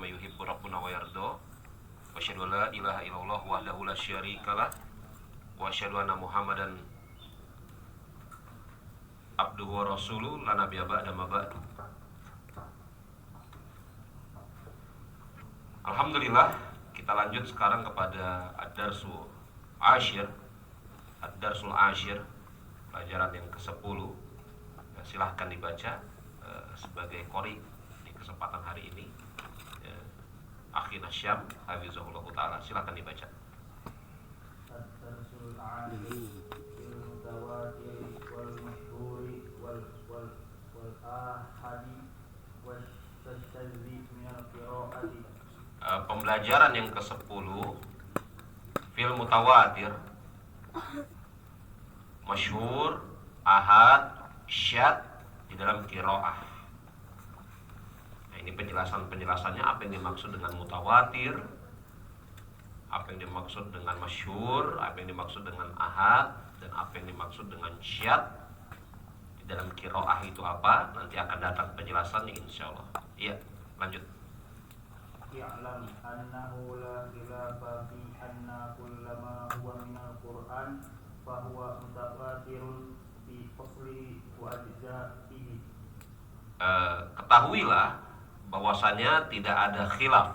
bima yuhibbu rabbuna wa yarda. Wa asyhadu an la ilaha illallah wahdahu la syarikalah wa asyhadu anna Muhammadan abduhu wa rasuluh la nabiyya ba'da ma ba'du. Alhamdulillah, kita lanjut sekarang kepada Ad-Darsul Ashir. Ad-Darsul Ashir, pelajaran yang ke-10. Silahkan dibaca sebagai qori di kesempatan hari ini. Akhina Syam hafizahullah taala, silahkan dibaca. Ad-Darsul Ashir fil mutawatir wal mashhuri wal ahadi wal tashadzi min al-qiraati. Pembelajaran yang ke-10 fil mutawatir, masyhur, ahad, syad di dalam qiraah. Nah, ini penjelasannya apa yang dimaksud dengan mutawatir, apa yang dimaksud dengan masyhur, apa yang dimaksud dengan ahad, dan apa yang dimaksud dengan syad di dalam qiraah itu apa. Nanti akan datang penjelasannya insyaallah. Iya, lanjut. I'lam annahu la khilafa fi anna kullama huwa min al-Qur'an fa huwa mutawatirun fi faslihi wa ajza'ihi. Ketahuilah bahwasanya tidak ada khilaf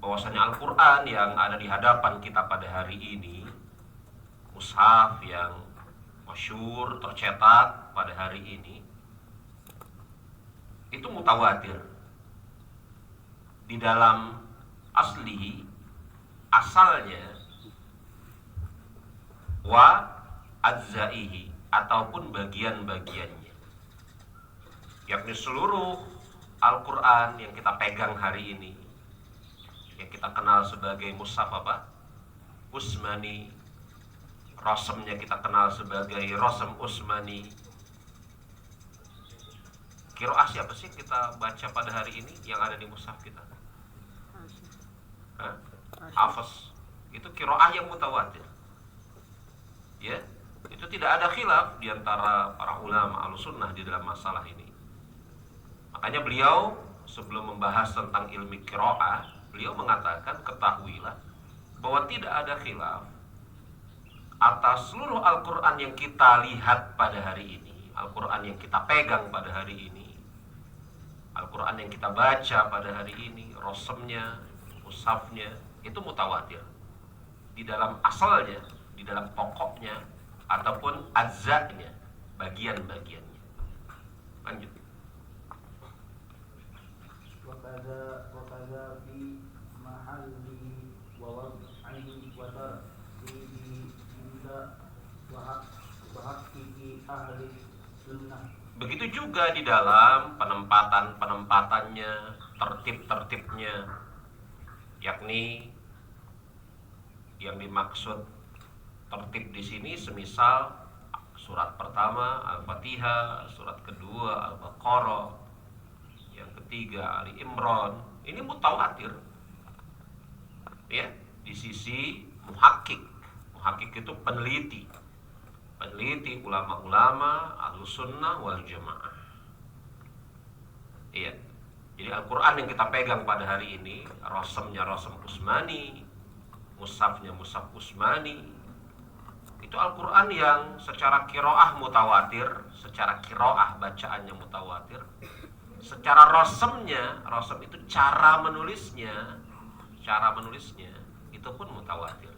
bahwasanya Al-Quran yang ada di hadapan kita pada hari ini, mushaf yang masyhur tercetak pada hari ini, itu mutawatir di dalam aslihi, asalnya, wa ajzaihi, ataupun bagian-bagiannya, yakni seluruh Al-Quran yang kita pegang hari ini, yang kita kenal sebagai mushaf apa? Usmani. Rasamnya kita kenal sebagai rasam Usmani. Qiraah siapa sih kita baca pada hari ini yang ada di mushaf kita? Hafs. Itu qiraah yang mutawatir. Ya, itu tidak ada khilaf di antara para ulama Ahlussunnah di dalam masalah ini. Makanya beliau sebelum membahas tentang ilmu qiraah, beliau mengatakan, ketahuilah bahwa tidak ada khilaf atas seluruh Al-Quran yang kita lihat pada hari ini, Al-Quran yang kita pegang pada hari ini, Al-Quran yang kita baca pada hari ini, rasamnya, mushafnya, itu mutawatir di dalam asalnya, di dalam pokoknya, ataupun ajza'nya, bagian-bagiannya. Lanjut. Wakaza fi mahalli wa wad'ihi wa tartibi inda wa haqqi ahli sunnah. Begitu juga di dalam penempatannya, tertib-tertibnya, yakni yang dimaksud tertib di sini semisal surat pertama Al-Fatihah, surat kedua Al-Baqarah, yang ketiga Ali Imran, ini mutawatir. Ya, di sisi muhakkik. Muhakkik itu peneliti ulama-ulama Ahlussunnah wal Jamaah. Iya. Jadi Al-Quran yang kita pegang pada hari ini, rasamnya rasam Usmani, mushafnya mushaf Usmani, itu Al-Quran yang secara qiraah mutawatir, secara qiraah bacaannya mutawatir, secara rasamnya, rasam itu cara menulisnya itu pun mutawatir.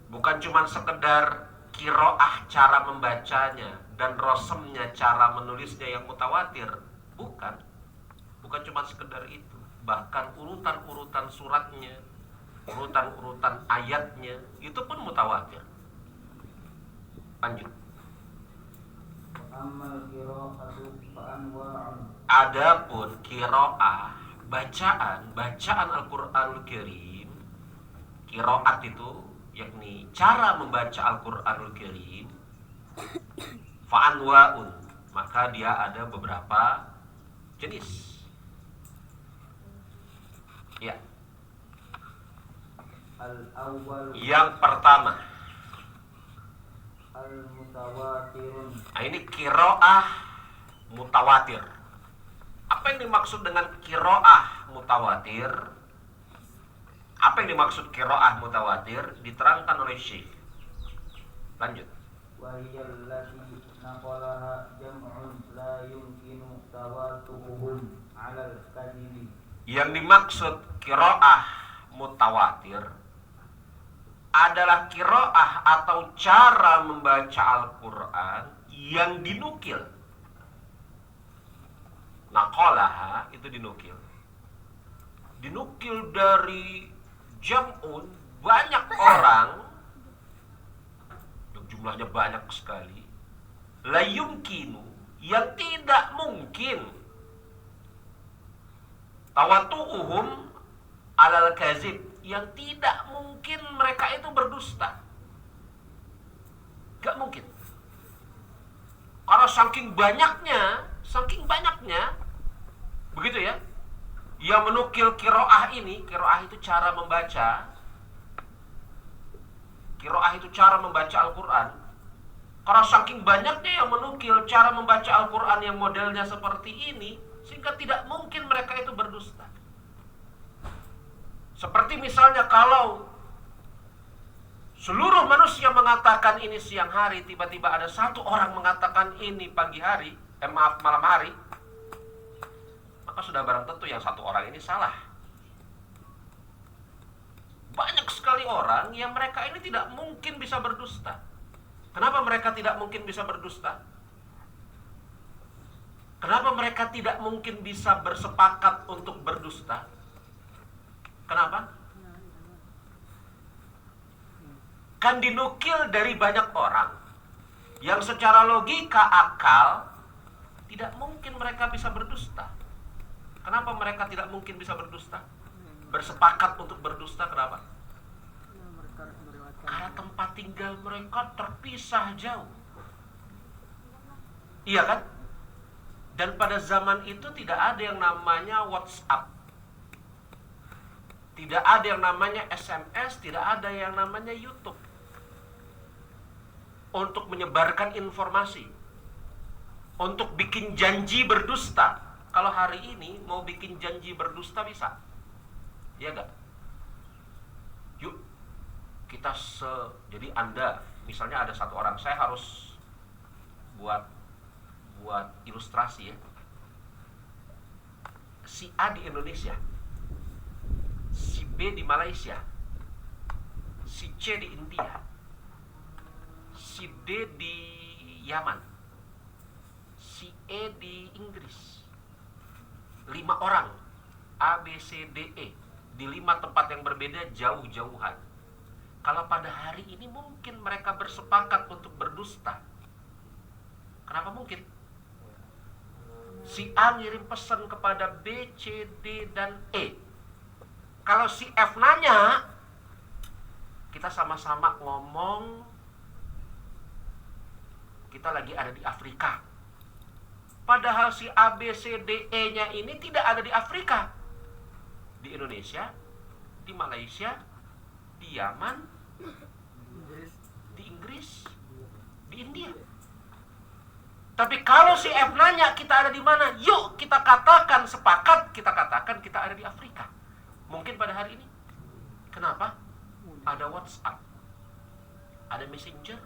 Bukan cuma sekedar qiraah cara membacanya dan rasamnya cara menulisnya yang mutawatir, bukan cuma sekedar itu, bahkan urutan-urutan suratnya, urutan-urutan ayatnya itu pun mutawatir. Lanjut. Adapun qiraah, bacaan Al-Qur'anul Karim, qiraat itu yakni cara membaca Al-Qur'anul Karim, fa'anwa'un, maka dia ada beberapa jenis. Ya. Yang pertama, al-mutawatirun. Nah, ini qiraah mutawatir. Apa yang dimaksud dengan qiraah mutawatir? Apa yang dimaksud qiraah mutawatir? Diterangkan oleh Syekh. Lanjut. Wa hiya allati naqalaha jam'un la yumkinu tawatuhum 'ala al-kadhibi. Yang dimaksud qiraah mutawatir adalah qiraah atau cara membaca Al-Quran yang dinukil. Naqalaha itu dinukil. Dinukil dari jam'un, banyak orang, jumlahnya banyak sekali, la yumkinu, yang tidak mungkin, tawatu'uhum alal kazib, yang tidak mungkin mereka itu berdusta. Gak mungkin. Karena saking banyaknya, begitu ya, yang menukil qiraah ini. Qiraah itu cara membaca. Qiraah itu cara membaca Al-Quran. Karena saking banyaknya yang menukil cara membaca Al-Quran yang modelnya seperti ini, sehingga tidak mungkin mereka itu berdusta. Seperti misalnya kalau seluruh manusia mengatakan ini siang hari, tiba-tiba ada satu orang mengatakan ini pagi hari, malam hari, maka sudah barang tentu yang satu orang ini salah. Banyak sekali orang yang mereka ini tidak mungkin bisa berdusta. Kenapa mereka tidak mungkin bisa berdusta? Kenapa mereka tidak mungkin bisa bersepakat untuk berdusta? Kenapa? Kan dinukil dari banyak orang yang secara logika akal tidak mungkin mereka bisa berdusta. Kenapa mereka tidak mungkin bisa berdusta? Bersepakat untuk berdusta, kenapa? Karena tempat tinggal mereka terpisah jauh. Iya kan? Dan pada zaman itu tidak ada yang namanya WhatsApp, tidak ada yang namanya SMS, tidak ada yang namanya YouTube untuk menyebarkan informasi, untuk bikin janji berdusta. Kalau hari ini mau bikin janji berdusta bisa. Iya gak? Yuk kita jadi Anda, misalnya ada satu orang, saya harus buat ilustrasi ya. Si A di Indonesia, si B di Malaysia, si C di India, si D di Yaman, si E di Inggris. 5 orang, A, B, C, D, E, di 5 tempat yang berbeda, jauh-jauhan. Kalau pada hari ini mungkin mereka bersepakat untuk berdusta. Kenapa mungkin? Si A ngirim pesan kepada B, C, D, dan E. Kalau si F nanya, kita sama-sama ngomong, kita lagi ada di Afrika. Padahal si A, B, C, D, E-nya ini tidak ada di Afrika. Di Indonesia, di Malaysia, di Yaman, di Inggris, di India. Tapi kalau si F nanya kita ada di mana, yuk kita katakan sepakat, kita katakan kita ada di Afrika. Mungkin pada hari ini. Kenapa? Ada WhatsApp, ada Messenger,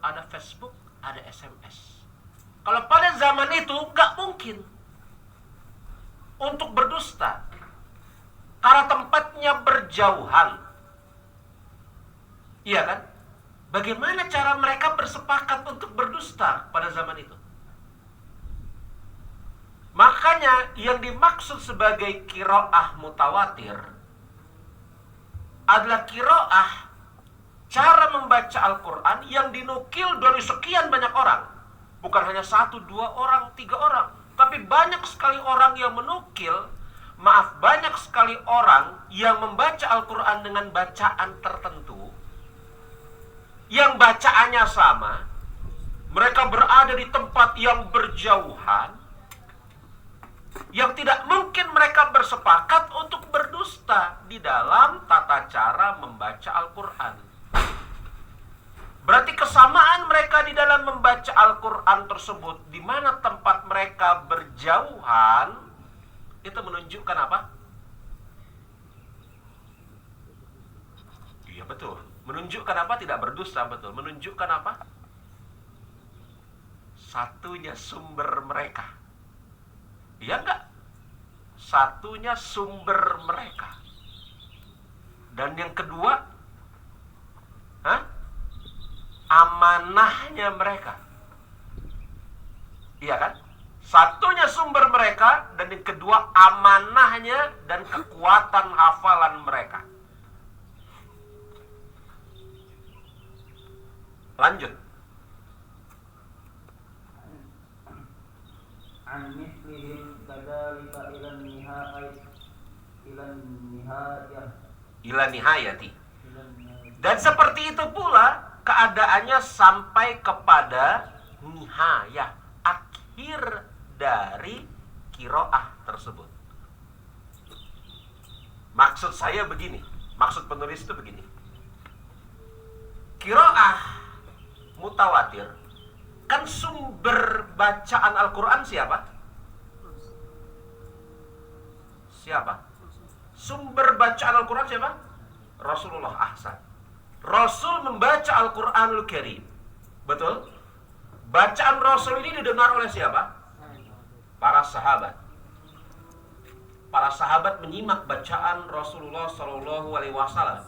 ada Facebook, ada SMS. Kalau pada zaman itu gak mungkin untuk berdusta, karena tempatnya berjauhan. Iya kan? Bagaimana cara mereka bersepakat untuk berdusta pada zaman itu? Makanya yang dimaksud sebagai qiraah mutawatir adalah qiraah, cara membaca Al-Quran yang dinukil dari sekian banyak orang. Bukan hanya 1, 2 orang, 3 orang, tapi banyak sekali orang yang menukil. Banyak sekali orang yang membaca Al-Quran dengan bacaan tertentu, yang bacaannya sama. Mereka berada di tempat yang berjauhan, yang tidak mungkin mereka bersepakat untuk berdusta di dalam tata cara membaca Al-Quran. Berarti kesamaan mereka di dalam membaca Al-Quran tersebut, di mana tempat mereka berjauhan, itu menunjukkan apa? Iya betul. Menunjukkan apa? Tidak berdusta, betul. Menunjukkan apa? Satunya sumber mereka. Iya enggak? Satunya sumber mereka. Dan yang kedua, amanahnya mereka. Iya kan? Satunya sumber mereka, dan yang kedua amanahnya dan kekuatan hafalan mereka. Lanjut. An mislihim kadzalika Ila nihayati. Dan seperti itu pula keadaannya sampai kepada nihayah, akhir dari kiroah tersebut. Maksud saya begini, maksud penulis itu begini. Kiroah mutawatir, kan sumber bacaan Al-Quran siapa? Siapa? Sumber bacaan Al-Quran siapa? Rasulullah. Ahsan. Rasul membaca Al-Quranul Karim. Betul? Bacaan Rasul ini didengar oleh siapa? Para sahabat. Para sahabat menyimak bacaan Rasulullah SAW.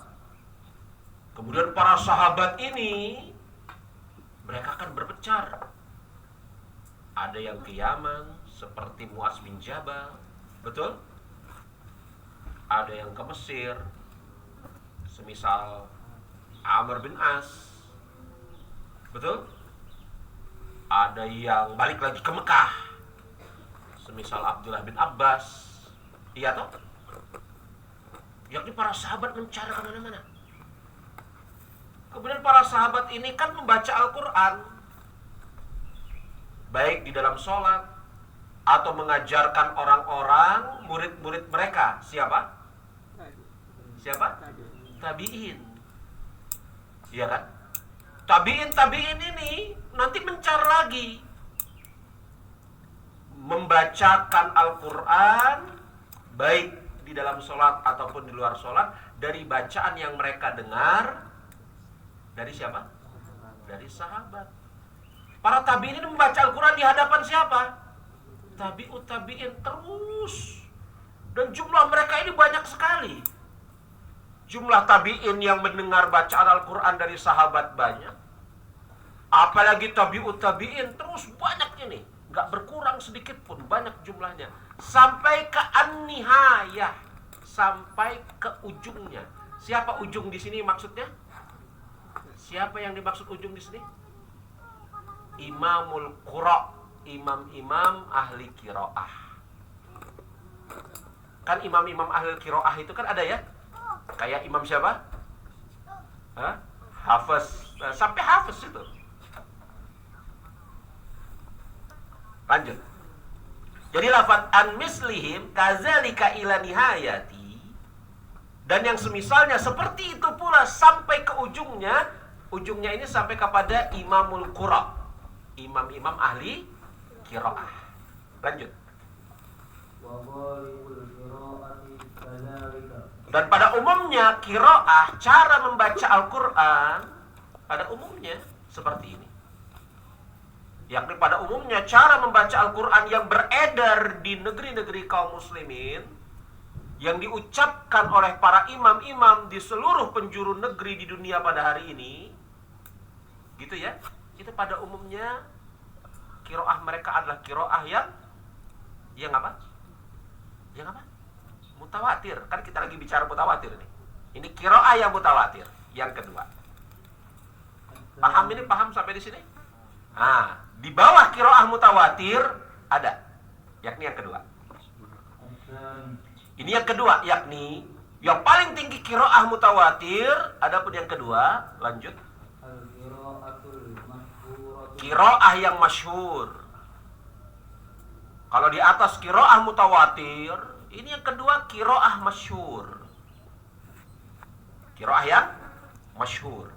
Kemudian para sahabat ini, mereka akan berpencar. Ada yang ke Yaman seperti Muaz bin Jabal, betul? Ada yang ke Mesir, semisal Amr bin As, betul? Ada yang balik lagi ke Mekah, semisal Abdullah bin Abbas, iya toh? Yakni para sahabat mencari kemana-mana. Kemudian para sahabat ini kan membaca Al-Quran, baik di dalam sholat atau mengajarkan orang-orang, murid-murid mereka. Siapa? Siapa? Tabi'in. Iya kan? Tabi'in ini nanti mencar lagi, membacakan Al-Quran baik di dalam sholat ataupun di luar sholat, dari bacaan yang mereka dengar dari siapa? Dari sahabat. Para tabi'in ini membaca Al-Quran di hadapan siapa? Tabi'ut tabi'in terus. Dan jumlah mereka ini banyak sekali. Jumlah tabi'in yang mendengar bacaan Al-Quran dari sahabat banyak. Apalagi tabi'ut tabi'in terus banyak ini. Gak berkurang sedikit pun, banyak jumlahnya. Sampai ke an-nihayah, sampai ke ujungnya. Siapa ujung di sini maksudnya? Siapa yang dimaksud ujung di sini? Imamul Qura, imam-imam ahli kiroah. Kan imam-imam ahli kiroah itu kan ada ya? Kayak imam siapa? Hafiz, sampai hafiz itu. Lanjut. Jadi lafaz an mislihim kadzalika ila nihayati, dan yang semisalnya seperti itu pula sampai ke ujungnya. Ujungnya ini sampai kepada imamul qura, imam-imam ahli qiraah. Lanjut. Dan pada umumnya qiraah, cara membaca Al-Quran pada umumnya seperti ini. Yakni pada umumnya cara membaca Al-Quran yang beredar di negeri-negeri kaum muslimin, yang diucapkan oleh para imam-imam di seluruh penjuru negeri di dunia pada hari ini, gitu ya, itu pada umumnya kiroah mereka adalah kiroah yang apa? Yang apa? Mutawatir. Kan kita lagi bicara mutawatir nih. Ini kiroah yang mutawatir. Yang kedua. Paham ini? Paham sampai di sini? Nah, di bawah kiroah mutawatir ada, yakni yang kedua. Ini yang kedua, yakni yang paling tinggi kiroah mutawatir. Adapun yang kedua, lanjut. Kiroah yang masyhur. Kalau di atas kiroah mutawatir, ini yang kedua kiroah masyhur. Kiroah yang masyhur.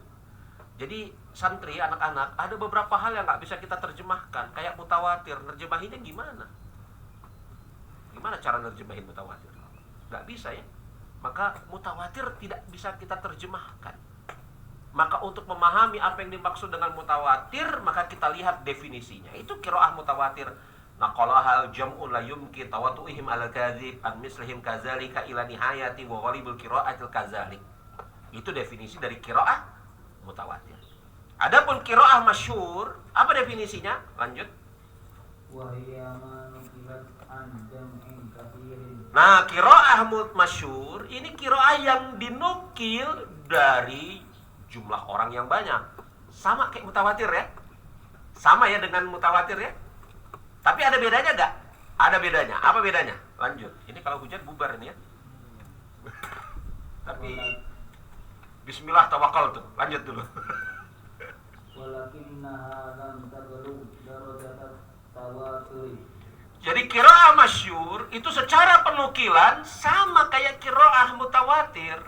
Jadi santri, anak-anak, ada beberapa hal yang nggak bisa kita terjemahkan, kayak mutawatir. Nerjemahinnya gimana? Gimana cara nerjemahin mutawatir? Nggak bisa ya. Maka mutawatir tidak bisa kita terjemahkan. Maka untuk memahami apa yang dimaksud dengan mutawatir, maka kita lihat definisinya. Itu qiraah mutawatir. Naqalahal jam'un la yumkin tawatu'ihim ala kadzib an mislihim kadzalika ila nihayati wa ghalibul qira'atil kadzalik. Itu definisi dari qiraah mutawatir. Adapun qiraah masyhur, apa definisinya? Lanjut. Wa hiya ma nuqilat an jam'in katsirin. Nah, qiraah masyhur ini qiraah yang dinukil dari jumlah orang yang banyak. Sama kayak mutawatir ya. Sama ya dengan mutawatir ya. Tapi ada bedanya nggak? Ada bedanya. Apa bedanya? Lanjut. Ini kalau hujan bubar ini ya. Tapi bismillah tawakal tuh. Lanjut dulu. Walakinnaha lam tablugh darajat tawatur. Jadi qiraah masyhur itu secara penukilan sama kayak qiraah mutawatir.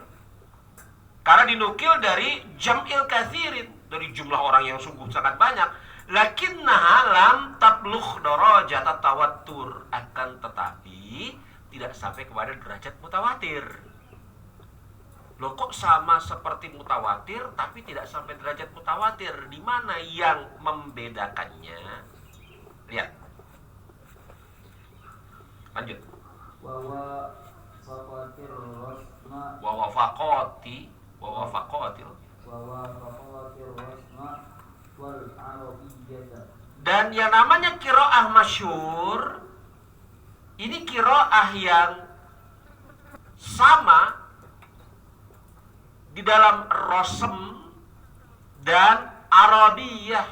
Karena dinukil dari jam'il katsirin, dari jumlah orang yang sungguh sangat banyak. Lakinnaha lam tablugh darajat tawatur, akan tetapi tidak sampai kepada derajat mutawatir. Loh, kok sama seperti mutawatir tapi tidak sampai derajat mutawatir? Di mana yang membedakannya? Lihat. Lanjut. Wa faqatir rasma Wa wafaqati wa wafaqatil. wa faqatir rasma wal arabiyyah. Dan yang namanya qiraah masyhur ini qiraah yang sama di dalam rasm dan arabiyah.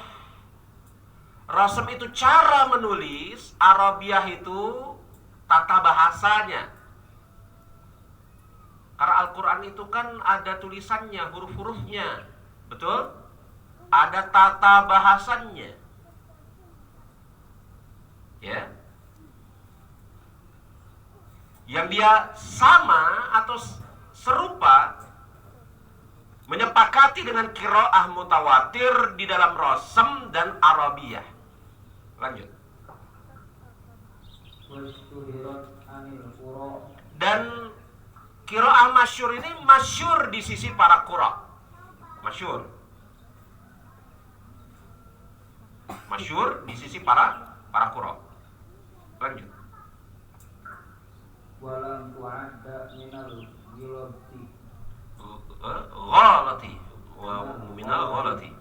Rasm itu cara menulis, arabiyah itu tata bahasanya. Karena Al-Quran itu kan ada tulisannya, huruf-hurufnya. Betul? Ada tata bahasannya. Ya. Yang dia sama atau serupa, menyepakati dengan qiraah mutawatir di dalam rasm dan arabiyah. Lanjut. Wastuhirat anil qura. Dan qiraah masyhur ini masyhur di sisi para qura. Masyhur. Masyhur di sisi para qura. Lanjut. Walam tu'adda minal ghilati. Ghalati wa minal ghalati.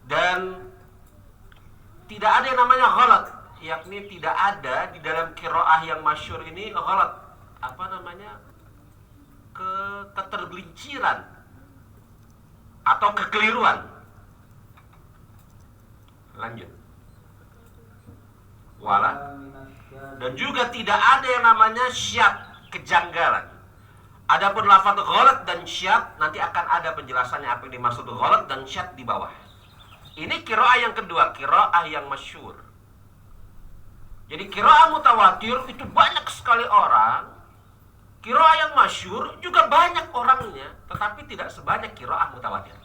Dan tidak ada yang namanya ghalat, yakni tidak ada di dalam qiraah yang masyhur ini ghalat. Apa namanya? Ketergelinciran atau kekeliruan. Lanjut. Wala. Dan juga tidak ada yang namanya syad, kejanggalan. Adapun lafaz ghalat dan syad nanti akan ada penjelasannya apa yang dimaksud ghalat dan syad di bawah. Ini qiraah yang kedua, qiraah yang masyhur. Jadi qiraah mutawatir itu banyak sekali orang. Qiraah yang masyhur juga banyak orangnya, tetapi tidak sebanyak qiraah mutawatir.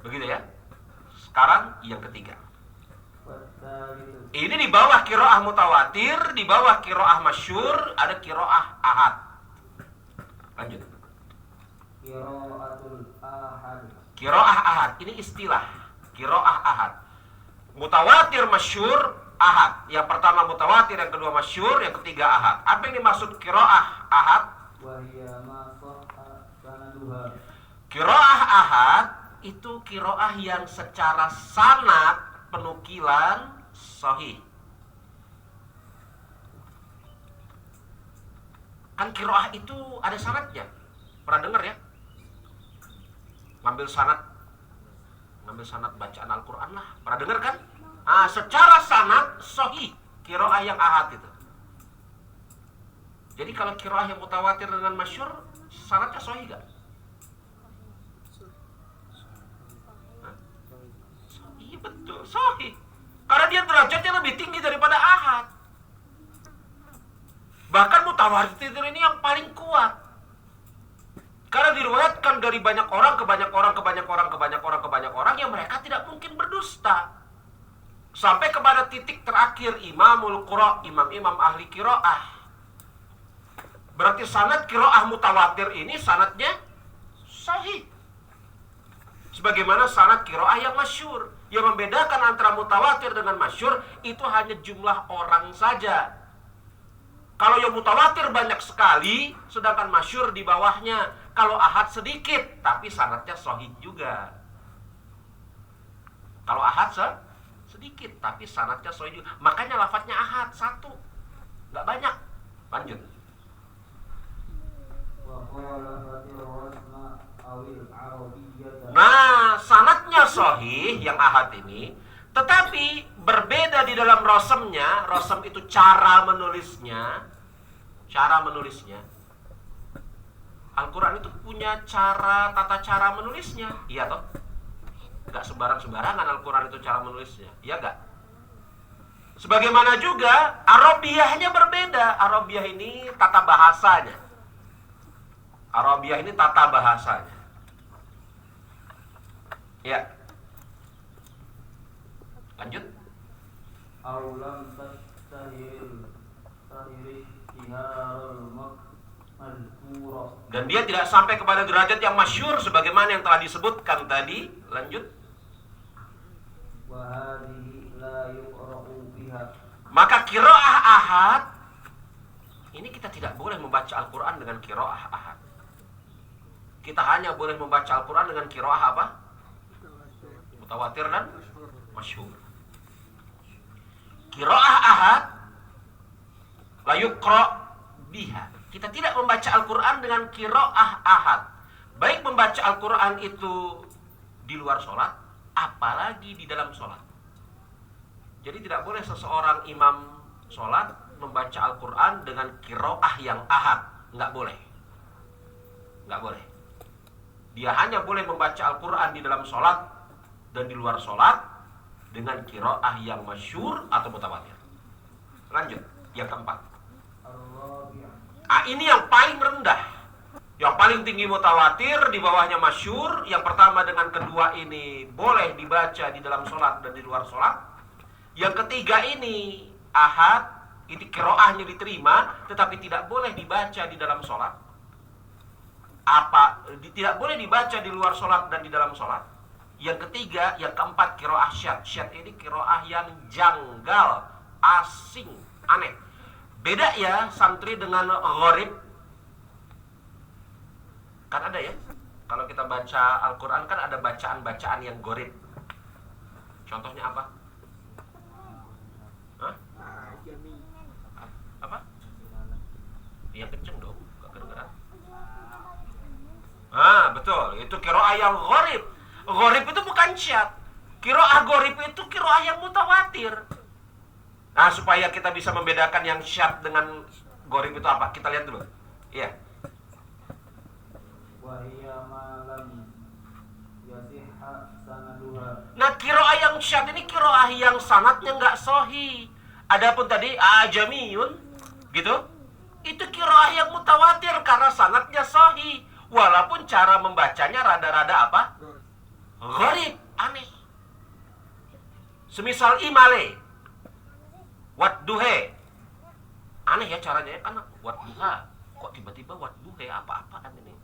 Begitu ya. Sekarang yang ketiga. Ini di bawah qiraah mutawatir, di bawah qiraah masyhur ada qiraah ahad. Lanjut. Qiraatul ahad. Qiraah ahad ini istilah. Qiraah ahad. Mutawatir, masyhur, ahad. Yang pertama mutawatir, yang kedua masyhur, yang ketiga ahad. Apa yang dimaksud qiraah ahad? Wa hiya ma sahha sanaduha. Qiraah ahad itu qiraah yang secara sanad penukilan sahih. Kan qiraah itu ada sanadnya. Pernah dengar ya? Ngambil sanad bacaan Al-Quran lah. Pernah dengar kan? Nah, secara sanad sahih qiraah yang ahad itu. Jadi kalau qiraah yang mutawatir dengan masyhur sanadnya sahih gak? Iya betul, sahih. Karena dia derajatnya lebih tinggi daripada ahad. Bahkan mutawatir ini yang paling kuat. Karena diriwayatkan dari banyak orang ke banyak orang ke banyak orang ke banyak orang ke banyak orang yang mereka tidak mungkin berdusta. Sampai kepada titik terakhir imamul qura, imam-imam ahli qiraah. Berarti sanad qiraah mutawatir ini sanadnya sahih. Sebagaimana sanad qiraah yang masyhur. Yang membedakan antara mutawatir dengan masyhur itu hanya jumlah orang saja. Kalau yang mutawatir banyak sekali, sedangkan masyhur di bawahnya. Kalau ahad sedikit, tapi sanadnya sahih juga. Kalau ahad sedikit, tapi sanadnya sahih juga. Makanya lafadznya ahad, satu. Nggak banyak. Lanjut. Nah, sanadnya sahih yang ahad ini, tetapi berbeda di dalam rosemnya. Rosem itu cara menulisnya. Cara menulisnya. Al-Quran itu punya tata cara menulisnya. Iya toh? Gak sembarang-sembarangan Al-Quran itu cara menulisnya. Iya gak? Sebagaimana juga Arabiyahnya berbeda. Arabiyah ini tata bahasanya. Arabiyah ini tata bahasanya. Ya. Lanjut. Aulam tastahil dan dia tidak sampai kepada derajat yang masyhur sebagaimana yang telah disebutkan tadi. Lanjut. Maka qiraah ahad ini kita tidak boleh membaca Al-Quran dengan qiraah ahad. Kita hanya boleh membaca Al-Quran dengan qiraah apa? Mutawatir dan masyhur. Qiraah ahad la yuqra biha. Kita tidak membaca Al-Quran dengan qiraah ahad. Baik membaca Al-Quran itu di luar sholat, apalagi di dalam sholat. Jadi tidak boleh seseorang imam sholat membaca Al-Quran dengan qiraah yang ahad. Nggak boleh. Nggak boleh. Dia hanya boleh membaca Al-Quran di dalam sholat dan di luar sholat dengan qiraah yang masyhur atau mutawatir. Lanjut, yang keempat. Ini yang paling rendah. Yang paling tinggi mutawatir, di bawahnya masyhur. Yang pertama dengan kedua ini boleh dibaca di dalam sholat dan di luar sholat. Yang ketiga ini ahad, ini qiraahnya diterima, tetapi tidak boleh dibaca di dalam sholat. Tidak boleh dibaca di luar sholat dan di dalam sholat. Yang ketiga, yang keempat qiraah syadz. Syadz ini qiraah yang janggal, asing, aneh. Beda ya santri dengan gharib. Kan ada ya, kalau kita baca Al-Quran kan ada bacaan-bacaan yang gharib. Contohnya apa? Hah? Apa? Yang kenceng dong, gak kedengeran. Betul, itu qiraah yang gharib. Gharib itu bukan syadz. Qiraah gharib itu qiraah yang mutawatir. Nah, supaya kita bisa membedakan yang syadz dengan gharib itu apa? Kita lihat dulu. Iya. Nah, qiraah yang syadz ini qiraah yang sanadnya nggak sahih. Adapun tadi ajamiyun, gitu, itu qiraah yang mutawatir karena sanadnya sahih. Walaupun cara membacanya rada-rada apa? Gharib, aneh. Semisal imale, wadduhe, aneh ya caranya ya, kan wadduha, kok tiba-tiba wadduhe, apa-apaan ini?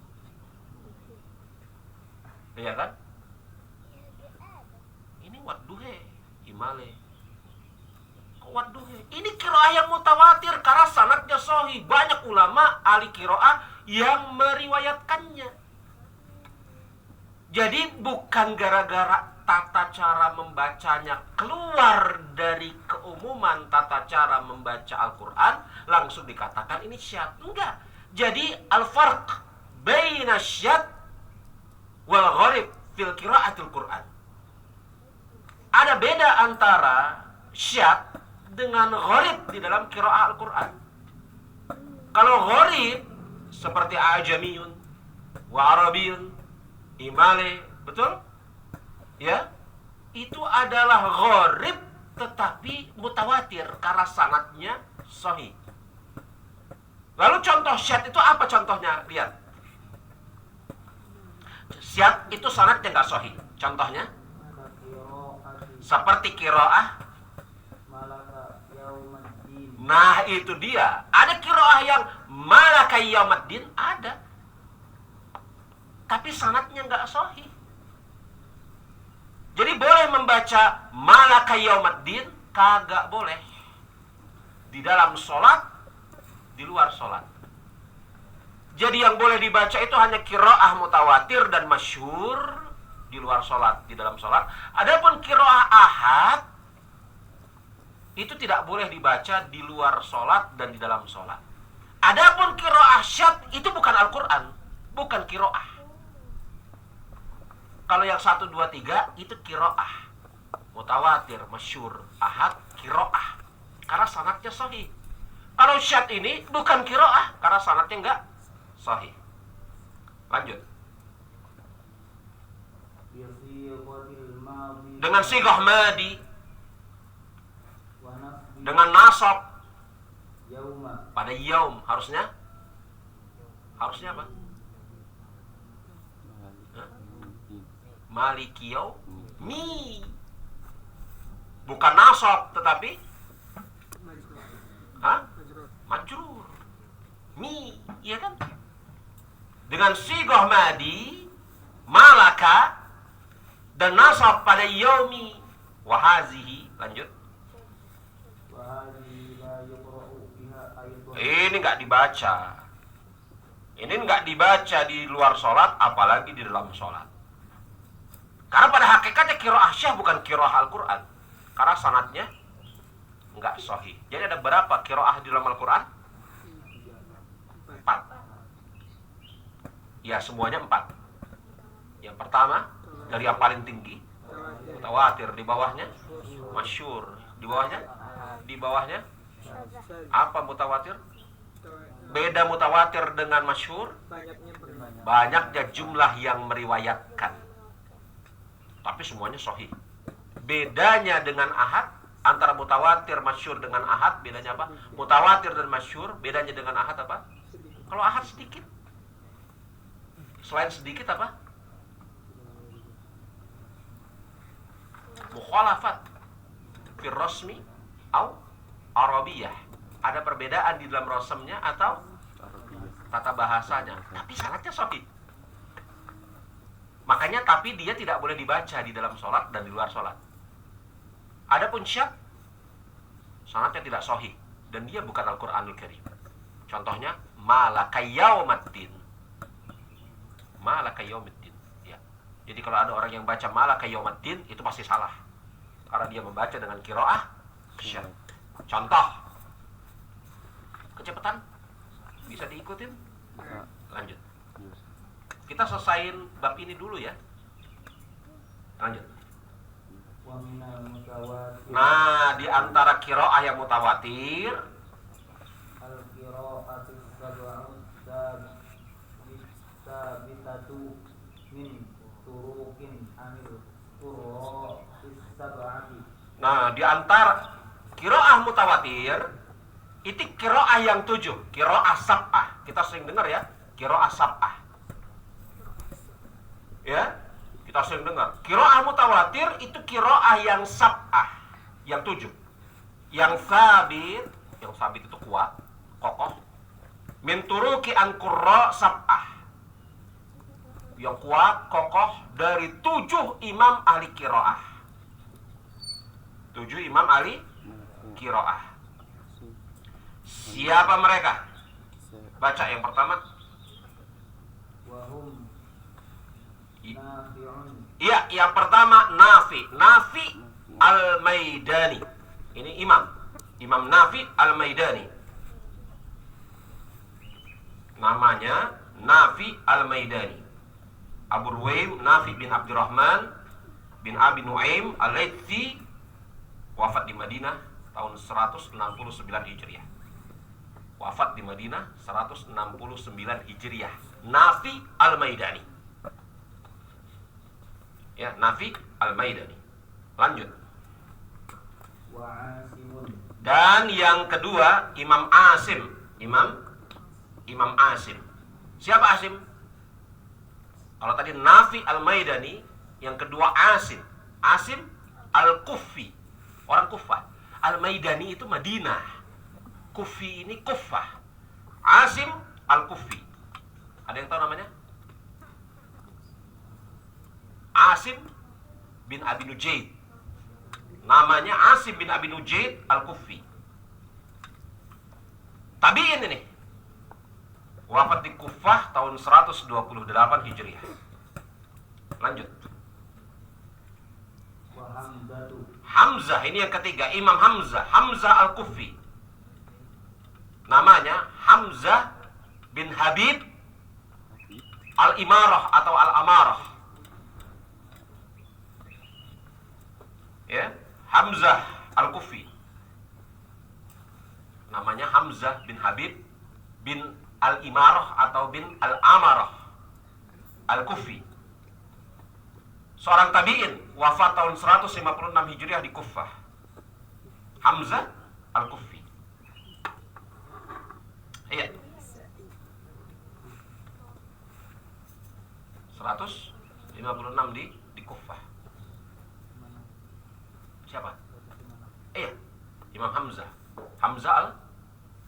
Iya kan? Ini wadduhe, imale, kok wadduhe? Ini qiraah yang mutawatir karena sanadnya sahih. Banyak ulama ahli qiraah yang meriwayatkannya. Jadi bukan gara-gara tata cara membacanya keluar dari keumuman tata cara membaca Al-Quran langsung dikatakan ini syadz. Enggak. Jadi al-farq baina syadz wal gharib fil qiraatil Quran. Ada beda antara syadz dengan gharib di dalam qiraah Al-Quran. Kalau gharib seperti ajamiyun wa arabiyun, imale, betul? Ya, itu adalah gharib tetapi mutawatir karena sanadnya sahih. Lalu contoh syadz itu apa contohnya? Lihat. syad itu sanadnya nggak sahih. Contohnya Kakiro'ati seperti qiraah. malaka yaumaddin. Nah itu dia. Ada qiraah yang malaka yaumaddin, ada. Tapi sanadnya nggak sahih. Jadi boleh membaca malaka yaumaddin, kagak boleh. Di dalam sholat, di luar sholat. Jadi yang boleh dibaca itu hanya qiraah mutawatir dan masyhur di luar sholat, di dalam sholat. Adapun qiraah ahad itu tidak boleh dibaca di luar sholat dan di dalam sholat. Adapun qiraah syad itu bukan Al-Quran, bukan qiraah. Kalau yang 1, 2, 3 itu qiraah mutawatir, masyhur, ahad, qiraah. Karena sanadnya sahih. Kalau syad ini bukan qiraah karena sanadnya enggak sahih. Lanjut. Bisiqatil madhi Dengan sigah madi, wa nasbi dengan nasab yauma pada yaum, harusnya apa? Hah? Maliki yaumi. Bukan nasab tetapi majrur. Mi, iya kan? Dengan sigah madi, malaka dan nasab pada yaumi wa hazihi. Lanjut. wa hadhihi la yuqra'u biha ayatun. Ini nggak dibaca. Ini nggak dibaca di luar sholat, apalagi di dalam sholat. Karena pada hakikatnya qiraah syah bukan qiraah Al-Quran. Karena sanadnya nggak sahih. Jadi ada berapa qiraah di dalam Al-Quran? 4. Ya, semuanya 4. Yang pertama, dari yang paling tinggi, mutawatir. Di bawahnya, masyhur. Di bawahnya, apa mutawatir? Beda mutawatir dengan masyhur, banyaknya jumlah yang meriwayatkan. Tapi semuanya sahih. Bedanya dengan ahad, antara mutawatir, masyhur dengan ahad, bedanya apa? Mutawatir dan masyhur, bedanya dengan ahad apa? Kalau ahad sedikit. Selain sedikit apa? Mukhalafat fir rasmi au arabiyah. Ada perbedaan di dalam rasamnya atau tata bahasanya, tapi sanadnya sahih. Makanya tapi dia tidak boleh dibaca di dalam sholat dan di luar sholat. Adapun syad, sanadnya tidak sahih dan dia bukan Al-Qur'anul Karim. Contohnya malaka yaumaddin. Malaka yaumaddin. Ya. Jadi kalau ada orang yang baca malaka yaumaddin itu pasti salah. Karena dia membaca dengan qiraah syad. Contoh. Kecepatan bisa diikutin? Lanjut. Kita selesaiin bab ini dulu ya. Lanjut. Wa minal mutawatir Nah, di antara qiraah yang mutawatir, al-qira'atu sab'u sabitatu min turuqin anil qurra'is sab'ati. nah di antara qiraah mutawatir itu qiraah yang 7, qiraah sab'ah. Kita sering dengar ya, qiraah sab'ah. Ya, kita sering dengar. Qiraah mutawatir itu qiraah yang sab'ah, yang 7. Yang sabit itu kuat, kokoh. Min turuqi an qurra sab'ah. Yang kuat, kokoh dari 7 imam ahli qiraah. 7 imam ahli qiraah. Siapa mereka? Baca yang pertama. Wahum nafi'un Iya, yang pertama Nafi Al-Maidani. Ini Imam Nafi Al-Maidani. Namanya Nafi Al-Maidani. Abu Ruwaim Nafi bin Abdurrahman bin Abi Nuaim Al-Laitsi, wafat di Madinah tahun 169 Hijriah. Wafat di Madinah 169 Hijriah. Nafi Al-Maidani. Ya, Nafi Al-Maidani. Lanjut. wa asimun Dan yang kedua Imam Asim. Imam Asim. Siapa Asim? Kalau tadi Nafi al-Maidani, yang kedua Asim. Asim al-Kufi, orang Kufah. Al-Maidani itu Madinah. Kufi ini Kufah. Asim al-Kufi. Ada yang tahu namanya? Asim bin Abi Nujaid. Namanya Asim bin Abi Nujaid al-Kufi. Tabi'in ini. Wafat di Kufah tahun 128 Hijriah. Lanjut. Hamzah, ini yang ketiga, Imam Hamzah. Hamzah al-Kufi. Namanya Hamzah bin Habib al-Imarah atau al-Amarah. Ya, Hamzah al-Kufi. Namanya Hamzah bin Habib bin al-Imarah atau bin al-Amarah al-Kufi. Seorang tabi'in, wafat tahun 156 Hijriah di Kufah. Hamzah al-Kufi. Iya. 156 di Kufah. Siapa? Iya, Imam Hamzah. Hamzah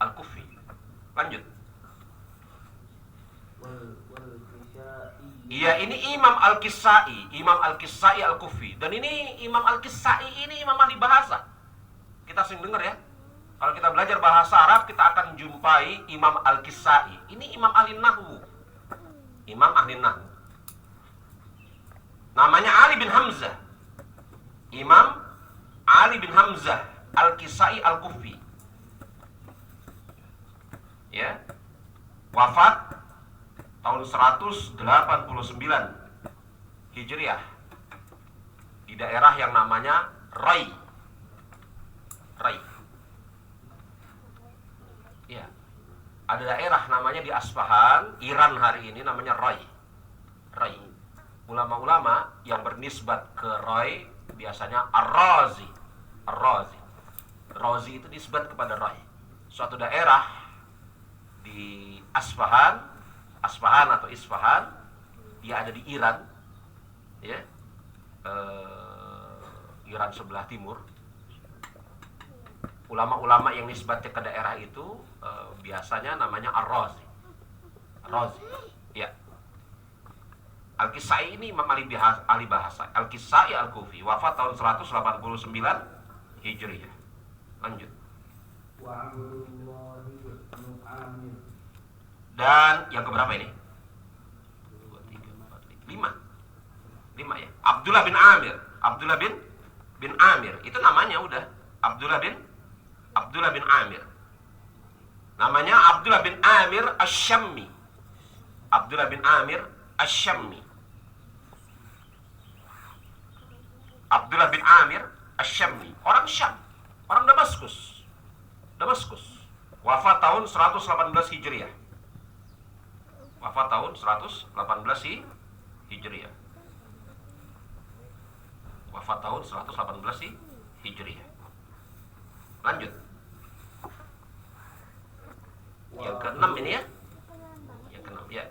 al-Kufi. Lanjut. Iya, ini Imam Al-Kisai. Imam Al-Kisai al-Kufi. Dan ini Imam Al-Kisai ini imam ahli bahasa. Kita sering dengar ya. Kalau kita belajar bahasa Arab, kita akan jumpai Imam Al-Kisai. Ini imam ahli nahwu. Imam ahli nahwu. Namanya Ali bin Hamzah. Imam Ali bin Hamzah Al-Kisai al-Kufi. Ya. Wafat tahun 189 Hijriah di daerah yang namanya Rai. Ya. Ada daerah namanya di Asfahan, Iran hari ini, namanya Rai. Ulama-ulama yang bernisbat ke Rai biasanya Ar-Razi. Razi itu nisbat kepada Rai. Suatu daerah di Asfahan atau Isfahan, dia ada di Iran, ya, Iran sebelah timur. Ulama-ulama yang nisbatnya ke daerah itu biasanya namanya Ar-Razi, ya. Al-Kisai ini imam ahli bahasa. Al-Kisai al-Kufi, wafat tahun 189 Hijriah. Lanjut. Dan yang keberapa ini? 2, 3, 4, 5 ya. Abdullah bin Amir. Itu namanya udah Abdullah bin Amir. Namanya Abdullah bin Amir Asy-Syammi. Abdullah bin Amir Asy-Syammi. Abdullah bin Amir Asy-Syammi, orang Syam, orang Damaskus. Wafat tahun 118 Hijriah. Wafat tahun 118 Hijriah. Wafat tahun 118 Hijriah. Lanjut. Yang ke-6 ini ya. Yang ke-6 ya.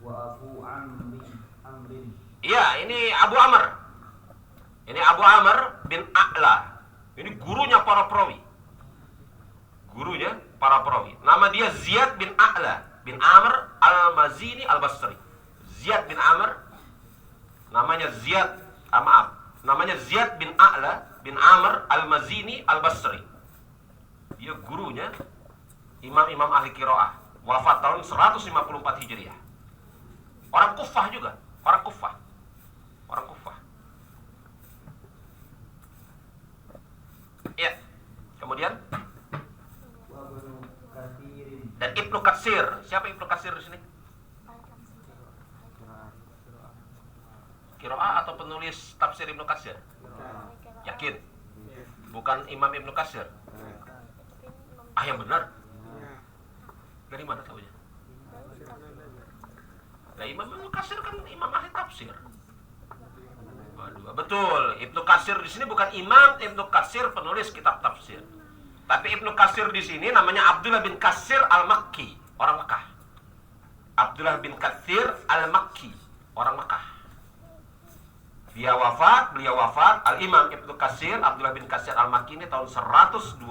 Wa Abu Amrin. Iya, ini Abu Amr. Ini Abu Amr bin A'la. Ini gurunya para perawi. Nama dia Ziyad bin A'la bin Amr al-Mazini al-Basri. Ziyad bin Amr. Namanya Ziyad bin A'la bin Amr al-Mazini al-Basri. Dia gurunya imam-imam ahli qiraah. Wafat tahun 154 Hijriah. Orang Kufah juga. Orang Kufah. Ya. Kemudian dan Ibnu Katsir. Siapa Ibnu Katsir di sini? Qiraah atau penulis tafsir Ibnu Katsir? Yakin? Bukan Imam Ibnu Katsir? Yang benar. Dari mana tahunya? Nah, Imam Ibnu Katsir kan imam ahli tafsir. Waduh, betul. Ibnu Katsir di sini bukan Imam Ibnu Katsir penulis kitab tafsir. Tapi Ibnu Katsir di sini namanya Abdullah bin Katsir al-Makki, orang Mekah. Abdullah bin Katsir al-Makki, orang Mekah. Beliau wafat Al-Imam Ibnu Katsir, Abdullah bin Katsir Al-Makki ini tahun 120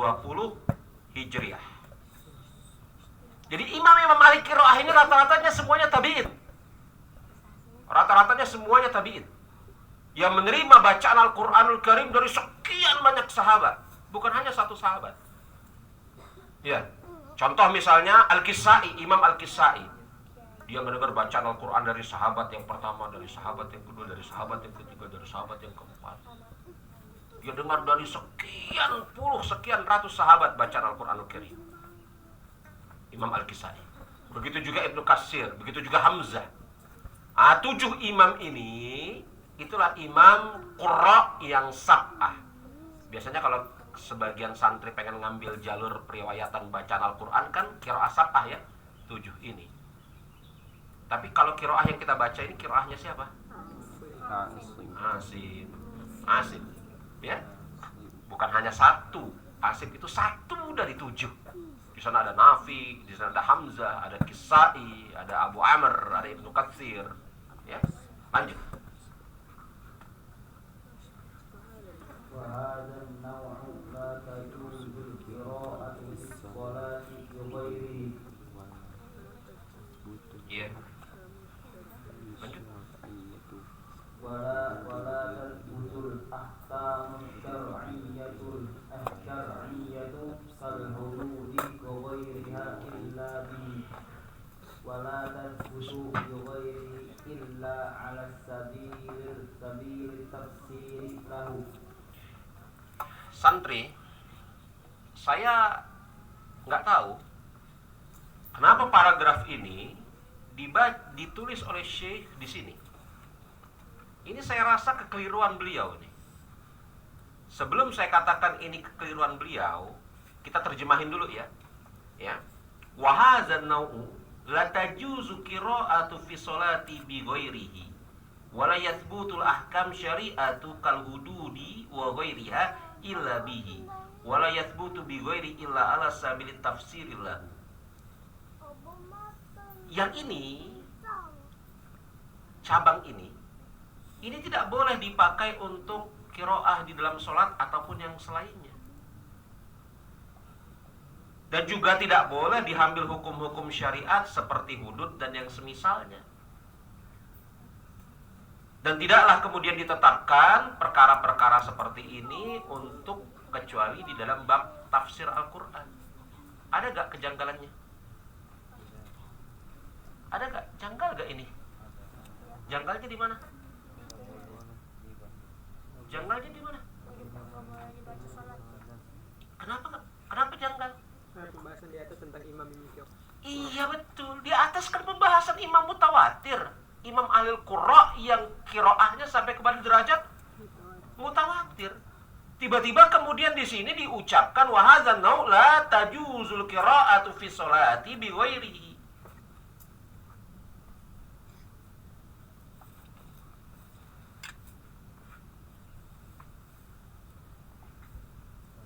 Hijriah. Jadi imam-imam ahli qiraah ini rata-ratanya semuanya tabi'in. Rata-ratanya semuanya tabi'in. Yang menerima bacaan Al-Qur'anul Karim dari sekian banyak sahabat, bukan hanya satu sahabat. Ya. Contoh misalnya Al-Kisai, Imam Al-Kisai. Dia mendengar bacaan Al-Quran dari sahabat yang pertama, dari sahabat yang kedua, dari sahabat yang ketiga, dari sahabat yang keempat. Dia dengar dari sekian puluh, sekian ratus sahabat bacaan Al-Quranul Karim. Imam Al-Kisai. Begitu juga Ibnu Katsir, begitu juga Hamzah. 7 imam ini, itulah imam qurra yang sab'ah. Biasanya kalau sebagian santri pengen ngambil jalur periwayatan bacaan Al-Quran kan qiraah sab'ah ya, 7 ini. Tapi kalau qiraah yang kita baca ini qiraahnya siapa? Asim. Ya. Bukan hanya satu. Asim itu satu dari 7. Di sana ada Nafi, di sana ada Hamzah, ada Kisai, ada Abu Amr, ada Ibnu Katsir. Ya. Lanjut. وهذا النوع لا تجوز القراءة في الصلاة بغيره. Iya. Lanjut. ولا تثبت الأحكام الشرعية كالحدود وغيرها إلا به، ولا تثبت بغيره إلا على سبيل التفسير له. Santri, saya nggak tahu kenapa paragraf ini ditulis oleh Syekh di sini. Ini saya rasa kekeliruan beliau ini. Sebelum saya katakan ini kekeliruan beliau, kita terjemahin dulu ya. Ya. Wa hadzal nau'u la tajuzu qira'atu fi sholati bi ghairihi wa la yathbutul ahkam syari'atu kal hududi wa ghairiha illa bihi wa la yathbutu bi ghairi illa ala sabilit tafsirillah. Yang ini, cabang ini tidak boleh dipakai untuk qiraah di dalam sholat ataupun yang selainnya. Dan juga tidak boleh diambil hukum-hukum syariat seperti hudud dan yang semisalnya. Dan tidaklah kemudian ditetapkan perkara-perkara seperti ini untuk kecuali di dalam bab tafsir Al-Quran. Ada gak kejanggalannya? Ada gak? Janggal gak ini? Janggalnya di mana? Janggalnya di mana? Kenapa janggal? Pembahasan di atas tentang imam ini. Iya betul. Di atas kan pembahasan imam mutawatir, imam ahlul qurra yang qiraahnya sampai kepada derajat mutawatir. Tiba-tiba kemudian di sini diucapkan wa hadzal nau' la tajuzul qira'atu fi sholati bi ghairihi.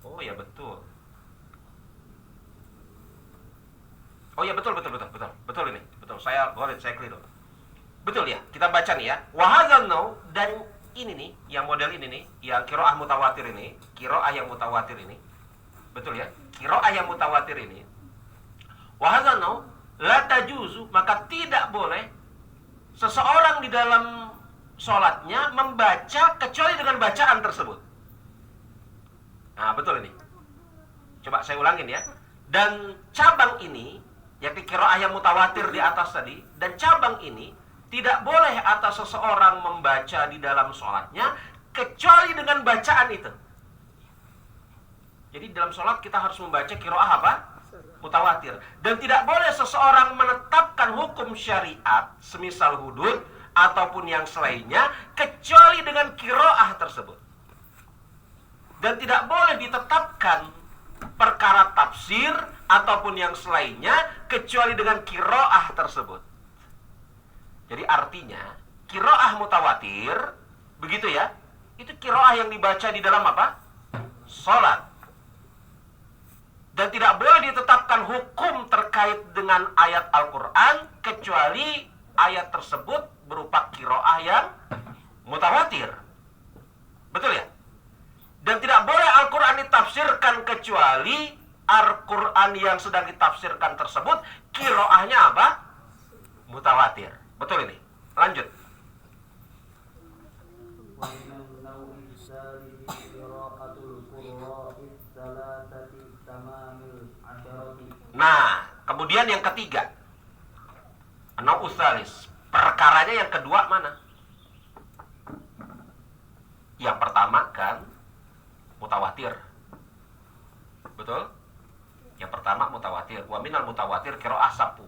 Oh ya betul. Oh ya betul ini. Betul. Saya keliru. Betul ya. Kita baca nih ya. Wa hadzal nau' dan ini nih, yang model ini nih, yang qiraah mutawatir ini, qiraah yang mutawatir ini. Betul ya? Qiraah yang mutawatir ini. Wa hadzal nau' la tajuzu, maka tidak boleh seseorang di dalam sholatnya membaca kecuali dengan bacaan tersebut. Nah, betul ini. Coba saya ulangin ya. Dan cabang ini, yakni qiraah yang mutawatir di atas tadi, dan cabang ini tidak boleh atas seseorang membaca di dalam sholatnya kecuali dengan bacaan itu. Jadi dalam sholat kita harus membaca qiraah apa? Mutawatir. Dan tidak boleh seseorang menetapkan hukum syariat semisal hudud ataupun yang selainnya kecuali dengan qiraah tersebut. Dan tidak boleh ditetapkan perkara tafsir ataupun yang selainnya kecuali dengan qiraah tersebut. Jadi artinya qiraah mutawatir, begitu ya, itu qiraah yang dibaca di dalam apa? Salat. Dan tidak boleh ditetapkan hukum terkait dengan ayat Al-Quran kecuali ayat tersebut berupa kiroah yang mutawatir. Betul ya? Dan tidak boleh Al-Quran ditafsirkan kecuali Al-Quran yang sedang ditafsirkan tersebut kiroahnya apa? Mutawatir. Betul ini. Lanjut. Nah, kemudian yang ketiga, Nau'usalis. Perkaranya yang kedua mana? Yang pertama kan mutawatir. Betul? Yang pertama mutawatir. Wa minal mutawatir qira'ah sab'u.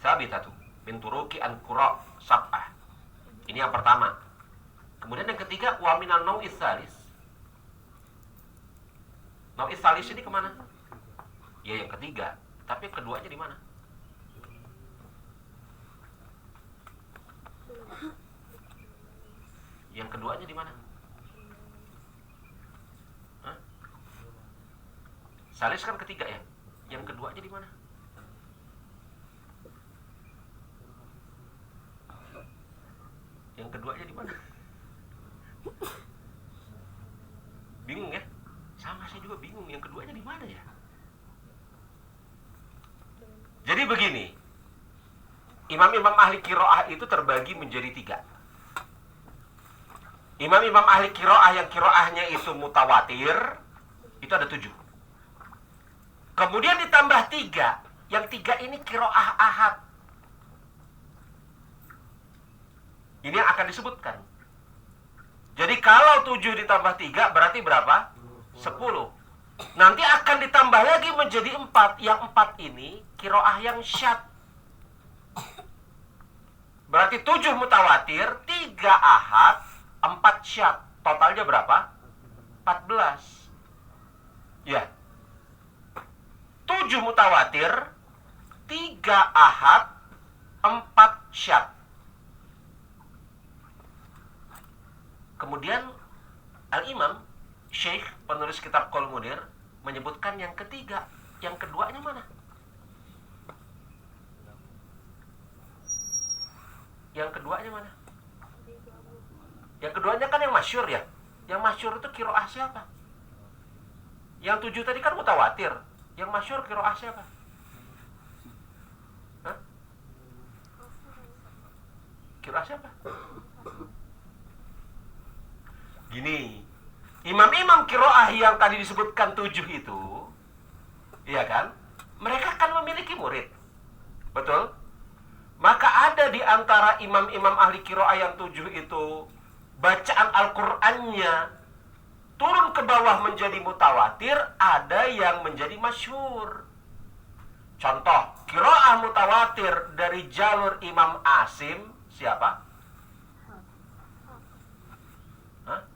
Sabitatu min turuqi an qira' sab'ah. Ini yang pertama. Kemudian yang ketiga wa minal nau'is salis. Nau'is salis ini kemana? Ya yang ketiga. Tapi yang keduanya di mana? Yang keduanya di mana? Hah? Salis kan ketiga ya. Yang keduanya di mana? Yang keduanya di mana? Bingung ya? Sama saya juga bingung. Yang keduanya di mana ya? Jadi begini. Imam-imam ahli qiraah itu terbagi menjadi 3. Imam-imam ahli qiraah yang qiraahnya itu mutawatir itu ada 7. Kemudian ditambah 3. Yang 3 ini qiraah ahad. Ini yang akan disebutkan. Jadi kalau 7 ditambah 3 berarti berapa? 10. Nanti akan ditambah lagi menjadi 4. Yang 4 ini qiraah yang syadz. Berarti 7 mutawatir, 3 ahad, 4 syadz. Totalnya berapa? 14. Ya. 7 mutawatir, 3 ahad, 4 syadz. Kemudian Al-Imam Syekh penulis kitab Qaul Munir menyebutkan yang ketiga. Yang keduanya mana? Yang keduanya mana? Yang keduanya kan yang masyhur ya. Yang masyhur itu qiraah siapa? Yang 7 tadi kan mutawatir. Yang masyhur qiraah siapa? Hah? Qiraah siapa? Gini, imam-imam qiraah yang tadi disebutkan 7 itu, iya kan? Mereka kan memiliki murid. Betul? Maka ada di antara imam-imam ahli qiraah yang 7 itu, bacaan Al-Qur'annya turun ke bawah menjadi mutawatir, ada yang menjadi masyhur. Contoh, qiraah mutawatir dari jalur Imam Asim, siapa? Hah?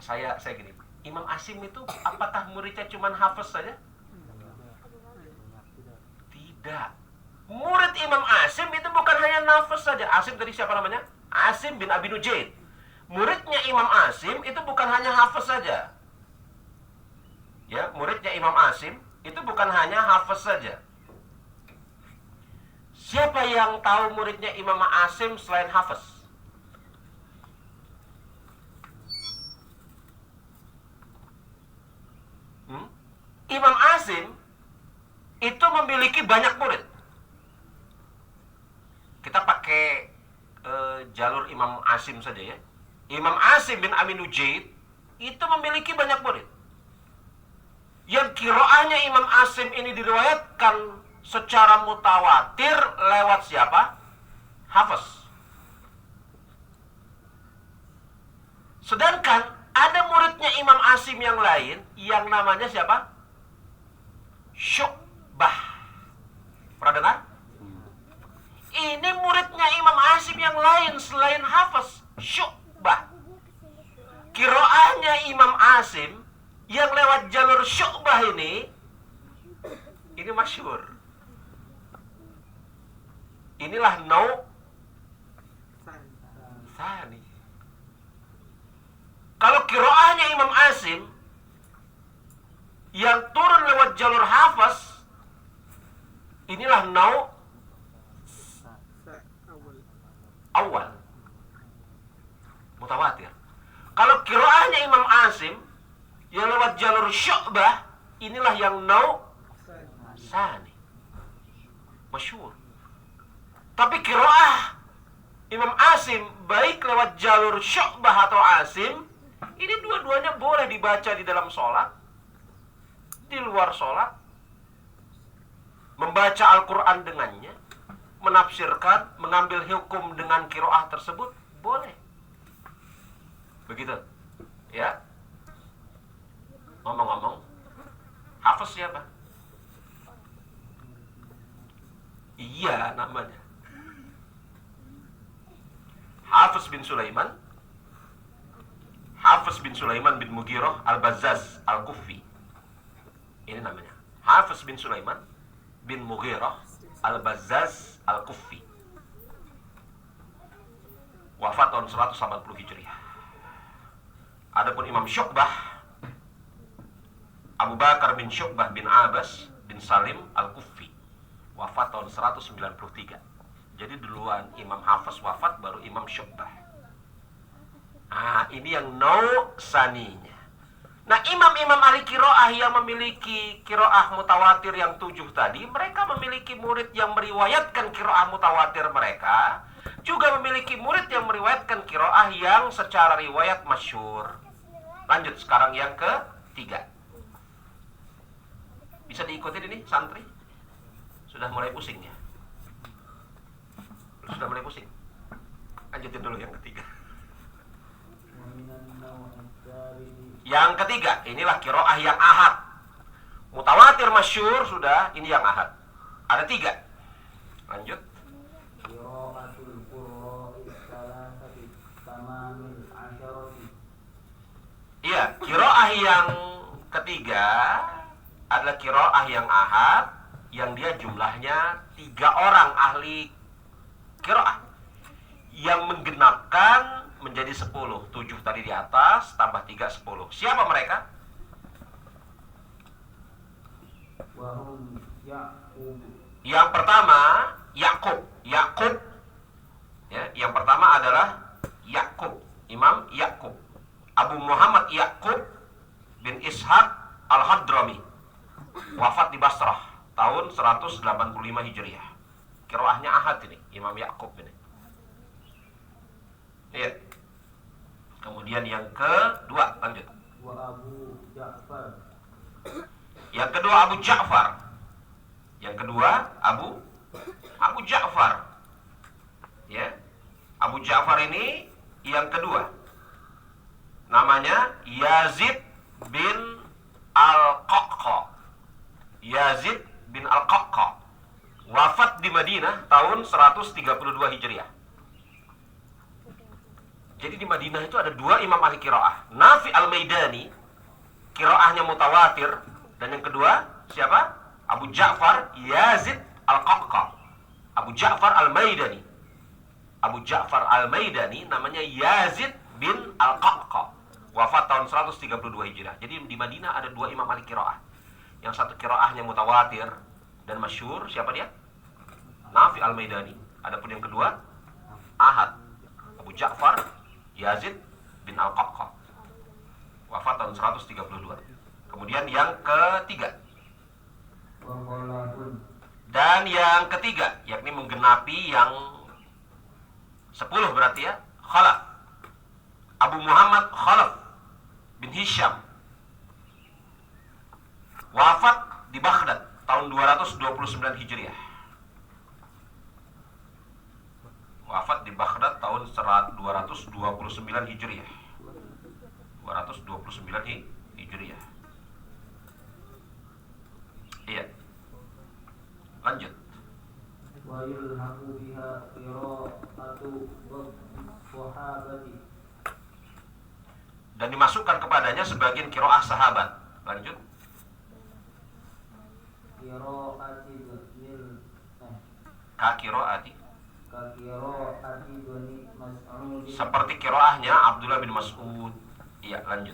Saya gini, Imam Asim itu apakah muridnya cuma hafaz saja? Tidak. Murid Imam Asim itu bukan hanya nafas saja. Asim tadi siapa namanya? Asim bin Abi Nujaid. Muridnya Imam Asim itu bukan hanya hafaz saja. Ya, muridnya Imam Asim itu bukan hanya hafaz saja. Siapa yang tahu muridnya Imam Asim selain hafaz? Imam Asim itu memiliki banyak murid. Kita pakai jalur Imam Asim saja ya. Imam Asim bin Abi Nujaid itu memiliki banyak murid. Yang qiraahnya Imam Asim ini diriwayatkan secara mutawatir lewat siapa? Hafiz. Sedangkan ada muridnya Imam Asim yang lain yang namanya siapa? Syu'bah. Pernah dengar? Ini muridnya Imam Asim yang lain selain Hafiz, Syu'bah. Qiraahnya Imam Asim yang lewat jalur Syu'bah ini masyhur. Inilah nau' tsani. Kalau qiraahnya Imam Asim yang turun lewat jalur Hafiz, inilah nau' awal. Mutawatir. Kalau qiraahnya Imam Asim yang lewat jalur Syu'bah, inilah yang sani. Masyhur. Tapi qiraah Imam Asim baik lewat jalur Syu'bah atau Asim, ini dua-duanya boleh dibaca di dalam sholat, di luar sholat, membaca Al-Quran dengannya, menafsirkan, mengambil hukum dengan qiraah tersebut, boleh. Begitu. Ya. Ngomong-ngomong, Hafiz siapa? Iya namanya. Hafiz bin Sulaiman. Hafiz bin Sulaiman bin Mughirah al-Bazzaz al-Kufi. Ini namanya. Hafiz bin Sulaiman bin Mughirah al-Bazzaz al-Kufi. Wafat tahun 180 Hijriah. Adapun Imam Syu'bah, Abu Bakar bin Syu'bah bin Abbas bin Salim al-Kufi, wafat tahun 193. Jadi duluan Imam Hafiz wafat, baru Imam Syu'bah. Nah, ini yang saninya. Nah, imam-imam ahli qiraah yang memiliki qiraah mutawatir yang 7 tadi, mereka memiliki murid yang meriwayatkan qiraah mutawatir mereka, juga memiliki murid yang meriwayatkan qiraah yang secara riwayat masyhur. Lanjut sekarang yang ketiga. Bisa diikutin ini santri? Sudah mulai pusing ya? Sudah mulai pusing? Lanjutin dulu yang ketiga. Yang ketiga, inilah qiraah yang ahad. Mutawatir masyhur sudah, ini yang ahad. Ada 3. Lanjut. Qiraatul qurra'i salasati tamamil asharati. Iya, qiraah yang ketiga adalah qiraah yang ahad, yang dia jumlahnya 3 orang ahli qiraah yang menggenapkan menjadi 10. 7 tadi di atas, tambah 3, 10. Siapa mereka? Wahum Ya'qub. Yang pertama, Yakub. Ya, yang pertama adalah Yakub, Imam Yakub. Abu Muhammad Yakub bin Ishaq al-Hadrami. Wafat di Basrah tahun 185 Hijriah. Qiraahnya ahad ini, Imam Yakub ini. Iya. Kemudian yang kedua, lanjut. Wa Abu Ja'far. Yang kedua Abu Ja'far. Yang kedua Abu Ja'far. Ya. Abu Ja'far ini yang kedua. Namanya Yazid bin Al-Qaqqa. Yazid bin Al-Qaqqa. Wafat di Madinah tahun 132 Hijriah. Jadi di Madinah itu ada 2 imam ahli qiraah. Nafi al-Maidani, qiraahnya mutawatir. Dan yang kedua, siapa? Abu Ja'far Yazid al-Qaqqa. Abu Ja'far al-Maidani. Abu Ja'far al-Maidani namanya Yazid bin al-Qaqqa. Wafat tahun 132 Hijriah. Jadi di Madinah ada 2 imam ahli qiraah. Yang satu qiraahnya mutawatir dan masyhur, siapa dia? Nafi al-Maidani. Adapun yang kedua, ahad. Abu Ja'far Yazid bin Al-Qaqqa. Wafat tahun 132. Kemudian yang ketiga. Dan yang ketiga, yakni menggenapi yang 10 berarti ya, Khalaf. Abu Muhammad Khalaf bin Hisham. Wafat di Baghdad tahun 229 Hijriah. Wafat di Baghdad tahun 229 Hijriah. 229 Hijriah. Iya. Lanjut. Wa yulhaqu biha qira'atu sahabati. Dan dimasukkan kepadanya sebagian qiraah sahabat. Lanjut. Qira'ati lil Ka qiraati. ka qira'ati Bani Mas'ud. Seperti qiraahnya Abdullah bin Mas'ud. Iya, lanjut.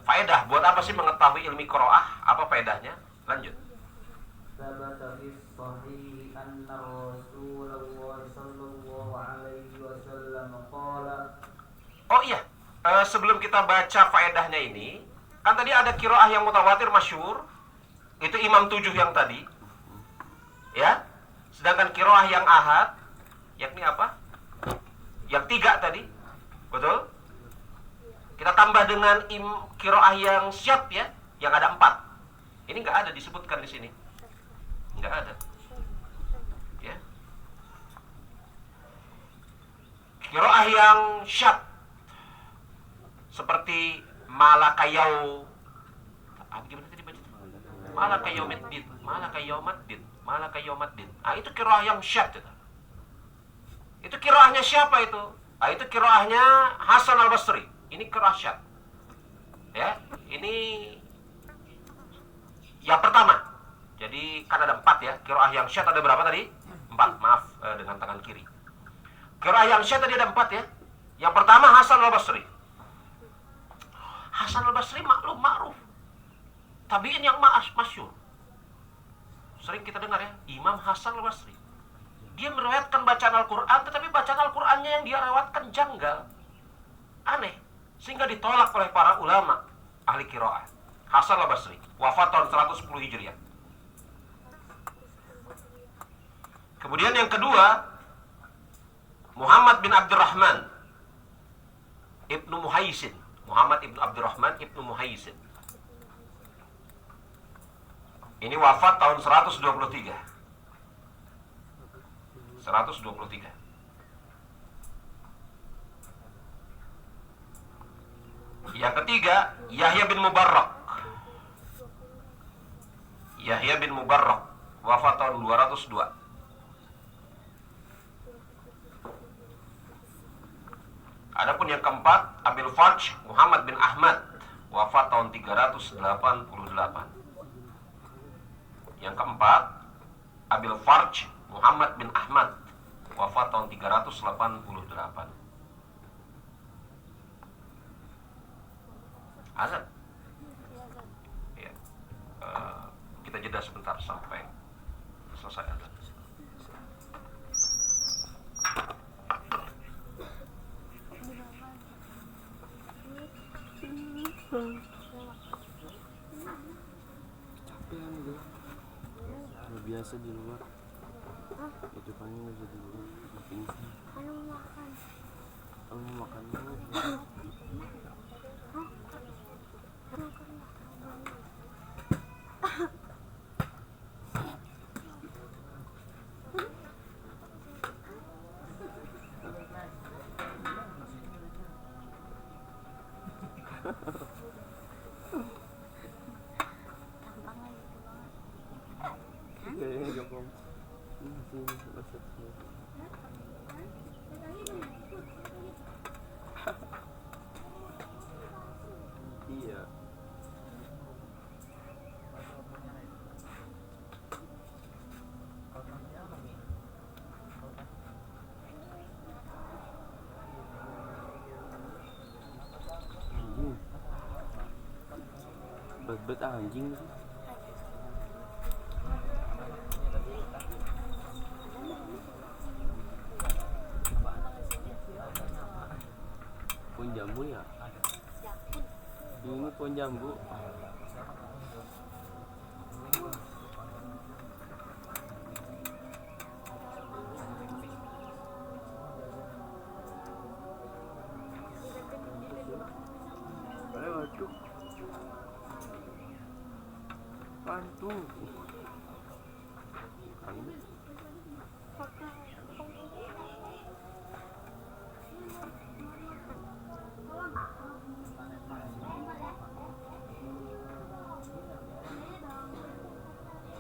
Faedah, buat apa sih mengetahui ilmi qiraah? Apa faedahnya? Lanjut. Sabata fi sahih anna Rasulullah Oh iya, sebelum kita baca faedahnya ini, kan tadi ada qiraah yang mutawatir masyhur, itu imam 7 yang tadi, ya. Sedangkan qiraah yang ahad, yakni apa? Yang 3 tadi, betul? Kita tambah dengan qiraah yang syadz ya, yang ada 4. Ini nggak ada disebutkan di sini, nggak ada, ya. Qiraah yang syadz seperti malakayau, gimana tadi baca? Malakayaumiddin, malakayaumiddin, malakayaumiddin. Itu qiraah yang syadz itu. Itu qiraahnya siapa itu? Itu qiraahnya Hasan al-Basri. Ini qiraah syadz. Ya, ini yang pertama. Jadi kan ada 4 ya. Qiraah yang syadz ada berapa tadi? 4. Maaf, dengan tangan kiri. Qiraah yang syadz tadi ada 4 ya. Yang pertama Hasan al-Basri. Hasan al-Basri maklum ma'ruf. Tabi'in yang masyhur. Sering kita dengar ya, Imam Hasan al-Basri. Dia meriwayatkan bacaan Al-Quran, tetapi bacaan Al-Qurannya yang dia riwayatkan janggal, aneh, sehingga ditolak oleh para ulama ahli qiraah. Hasan al-Basri, wafat tahun 110 Hijriah. Kemudian yang kedua, Muhammad bin Abdurrahman Ibnu Muhaisin. Muhammad ibnu Abdurrahman ibnu Muhaisin. Ini wafat tahun 123. 123. Yang ketiga, Yahya bin Mubarrak. Yahya bin Mubarrak, wafat tahun 202. Adapun yang keempat, Abil Farj Muhammad bin Ahmad, wafat tahun 388. Yang keempat, Abil Farj Muhammad bin Ahmad, wafat tahun 388. Azan. Ya. Kita jeda sebentar sampai selesai azan. Capek gue. Udah biasa di luar. Itu paling aja di luar. Pingsan. Kamu makan dulu. Kayaknya jokong. Sini masuk sini. Iya. Bet anjing sih. Pohon jambu ya? Ini pohon jambu. Waduh. Bantu.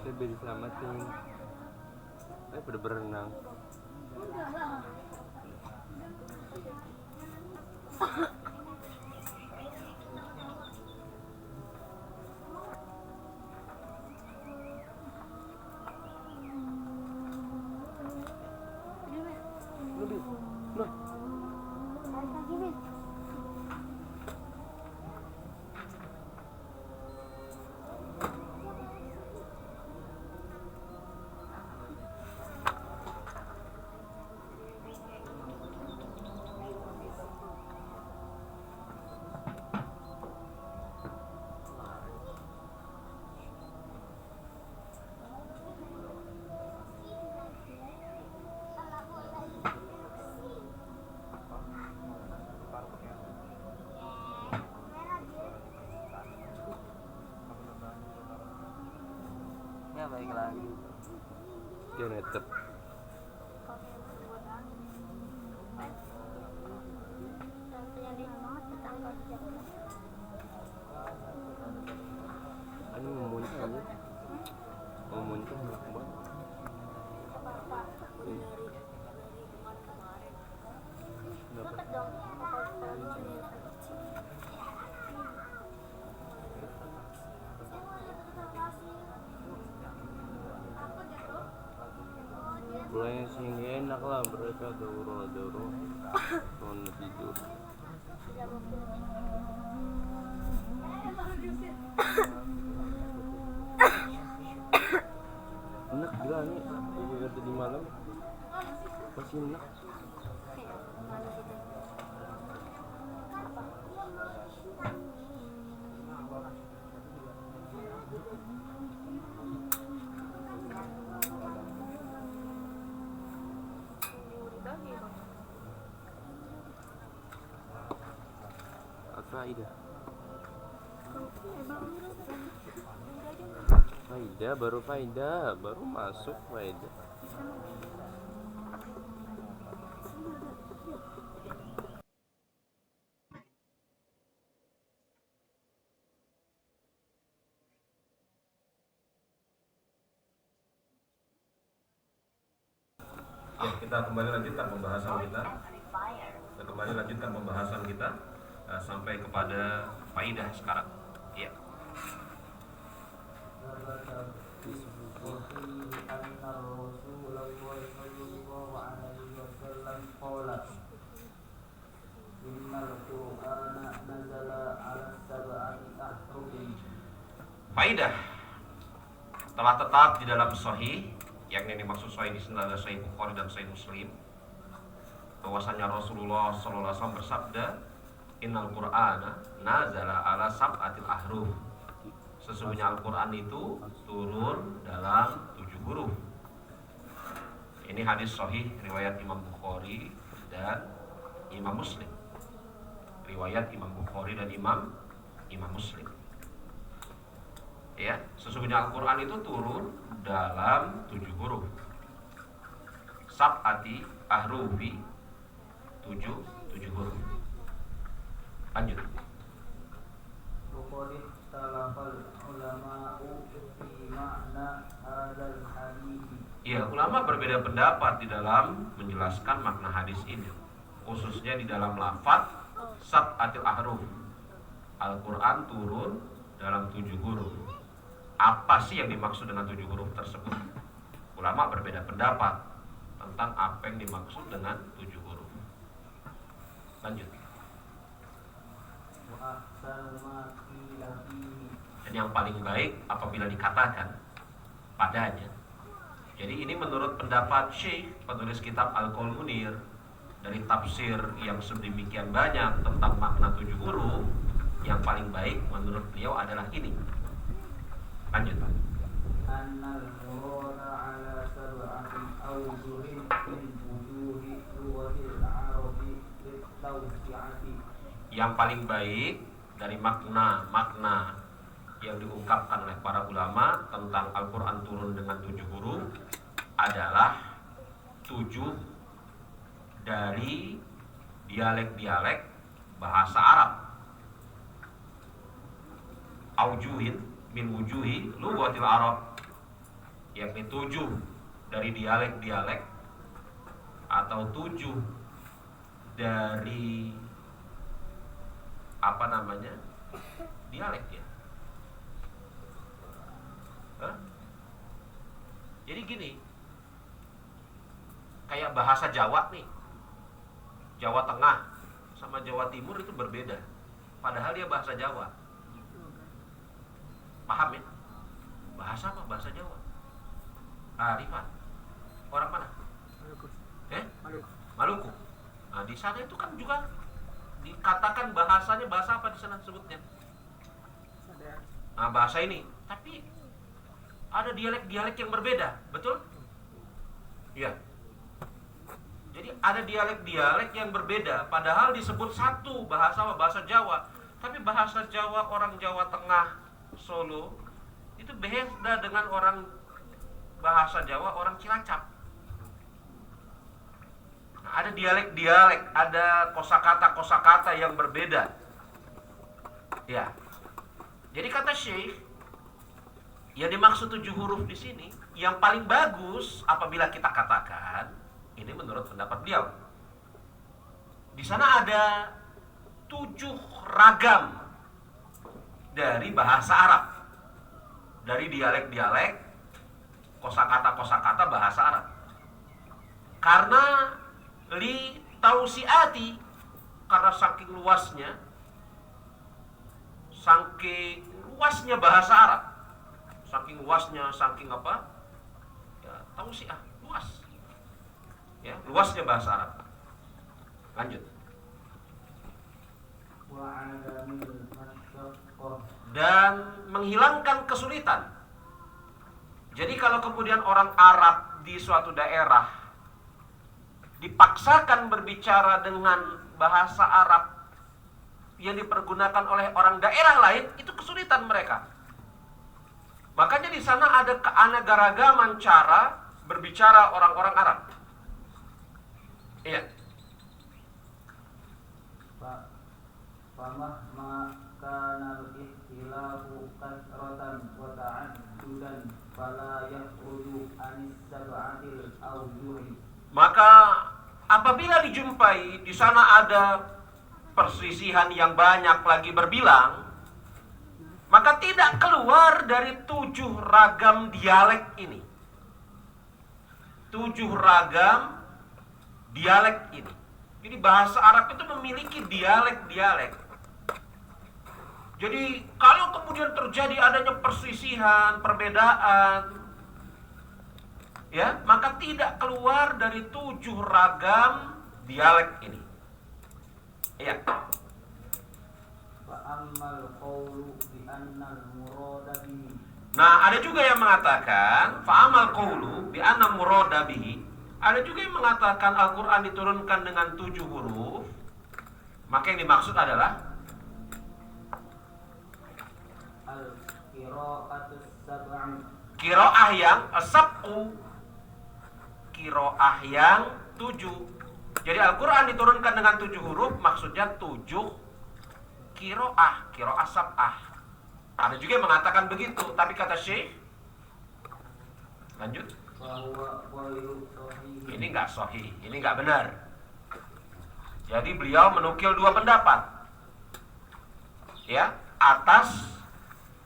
Saya beri selamatin. Pada berenang. Lebih. Nah. Dia netep. Ini memuntah aja. Memuntah enak banget. Pulang sini enak lah mereka doro mau tidur. Enak gila nih, juga tadi malam masih enak. Faidah. Faidah baru Faidah, baru masuk Faidah. Ya, kita kembali lanjutkan pembahasan kita. Sampai kepada faidah sekarang. Ya. Faidah telah tetap di dalam sahih, yang ini maksud sahih di sini adalah sahih Bukhari dan sahih Muslim, bahwasanya Rasulullah SAW bersabda, Innal Qur'ana nazala ala sab'atil ahruf. Sesungguhnya Al-Quran itu turun dalam 7 huruf. Ini hadis sahih riwayat Imam Bukhari dan Imam Muslim. Riwayat Imam Bukhari dan Imam Muslim. Ya, sesungguhnya Al-Quran itu turun dalam 7 huruf. Sab'ati ahrufi, 7 huruf. Lanjut. Ya, ulama berbeda pendapat di dalam menjelaskan makna hadis ini, khususnya di dalam lafaz sab'atil ahruf. Al-Quran turun dalam 7 huruf. Apa sih yang dimaksud dengan 7 huruf tersebut? Ulama berbeda pendapat tentang apa yang dimaksud dengan 7 huruf. Lanjut. Dan yang paling baik apabila dikatakan padanya. Jadi ini menurut pendapat Syekh penulis kitab Al-Qaul Munir, dari tafsir yang sedemikian banyak tentang makna 7 huruf, yang paling baik menurut beliau adalah ini. Lanjut. Yang paling baik dari makna yang diungkapkan oleh para ulama tentang Al-Quran turun dengan 7 huruf adalah 7 dari dialek-dialek bahasa Arab. Aujuhin min wujuhi lughatil Arab, yakni 7 dari dialek-dialek atau 7 dari dialek ya. Jadi gini, kayak bahasa Jawa nih, Jawa Tengah sama Jawa Timur itu berbeda, padahal dia bahasa Jawa. Paham ya? Bahasa apa? Bahasa Jawa. Rifat, orang mana? Maluku. Nah, di sana itu kan juga dikatakan bahasanya bahasa apa di sana sebutnya? Nah, bahasa ini, tapi ada dialek-dialek yang berbeda, betul? Iya. Jadi ada dialek-dialek yang berbeda, padahal disebut satu bahasa, bahasa Jawa. Tapi bahasa Jawa orang Jawa Tengah, Solo, itu beda dengan orang bahasa Jawa orang Cilacap. Nah, ada dialek-dialek, ada kosakata-kosakata yang berbeda. Ya. Jadi kata Syekh, yang dimaksud 7 huruf di sini, yang paling bagus apabila kita katakan, ini menurut pendapat beliau, di sana ada 7 ragam dari bahasa Arab, dari dialek-dialek, kosakata-kosakata bahasa Arab. Karena li tausiati, karena saking luasnya bahasa Arab, saking luasnya, saking apa? Ya, tausiah, luas. Ya, luasnya bahasa Arab. Lanjut. Dan menghilangkan kesulitan. Jadi kalau kemudian orang Arab di suatu daerah dipaksakan berbicara dengan bahasa Arab yang dipergunakan oleh orang daerah lain, itu kesulitan mereka. Makanya di sana ada keanekaragaman cara berbicara orang-orang Arab. Iya. Famahma kanal ikhtilafu kasratan wa ta'addudan fala yakhruju anis sab'atil awjuhi. Maka apabila dijumpai di sana ada perselisihan yang banyak lagi berbilang, maka tidak keluar dari 7 ragam dialek ini. 7 ragam dialek ini. Jadi bahasa Arab itu memiliki dialek-dialek. Jadi kalau kemudian terjadi adanya perselisihan, perbedaan, ya, maka tidak keluar dari 7 ragam dialek ini. Iya. Nah, ada juga yang mengatakan fa'amal qawlu bi anna murada bihi. Ada juga yang mengatakan Al-Qur'an diturunkan dengan 7 huruf. Maka yang dimaksud adalah al-qira'atus sab'u. Qira'ah yang as-sab'u. Qira'ah yang 7. Jadi Al-Quran diturunkan dengan 7 huruf, maksudnya 7 qira'ah sab'ah. Ada juga yang mengatakan begitu, tapi kata Syekh, lanjut, ini enggak sahih, ini enggak benar. Jadi beliau menukil 2 pendapat, ya, atas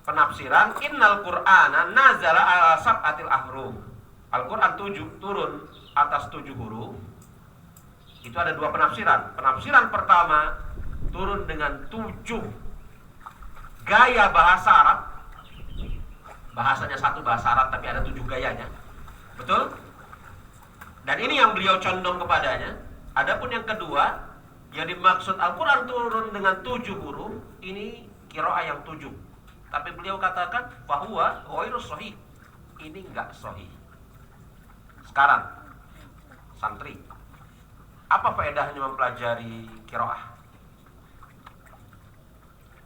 penafsiran innal Qur'ana nazala ala sab'atil ahruf. Al-Quran 7 turun atas 7 huruf. Itu ada 2 penafsiran. Penafsiran pertama, turun dengan 7 gaya bahasa Arab. Bahasanya satu bahasa Arab, tapi ada 7 gayanya. Betul? Dan ini yang beliau condong kepadanya. Adapun yang kedua, yang dimaksud Al-Quran turun dengan 7 huruf, ini qiraah yang 7. Tapi beliau katakan fahuwa ghairu sahih. Ini enggak sahih. Sekarang, santri, apa faedahnya mempelajari qiraah?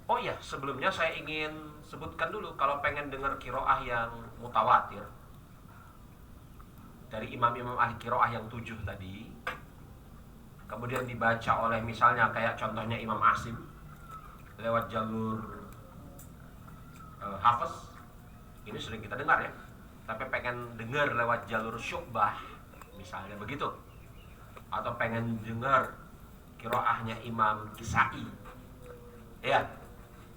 Oh iya, sebelumnya saya ingin sebutkan dulu, kalau pengen dengar qiraah yang mutawatir dari imam-imam ahli qiraah yang 7 tadi, kemudian dibaca oleh misalnya kayak contohnya Imam Asim lewat jalur Hafiz, ini sering kita dengar ya. Tapi pengen dengar lewat jalur Syu'bah, misalnya begitu, atau pengen dengar qiraahnya Imam Kisai, ya,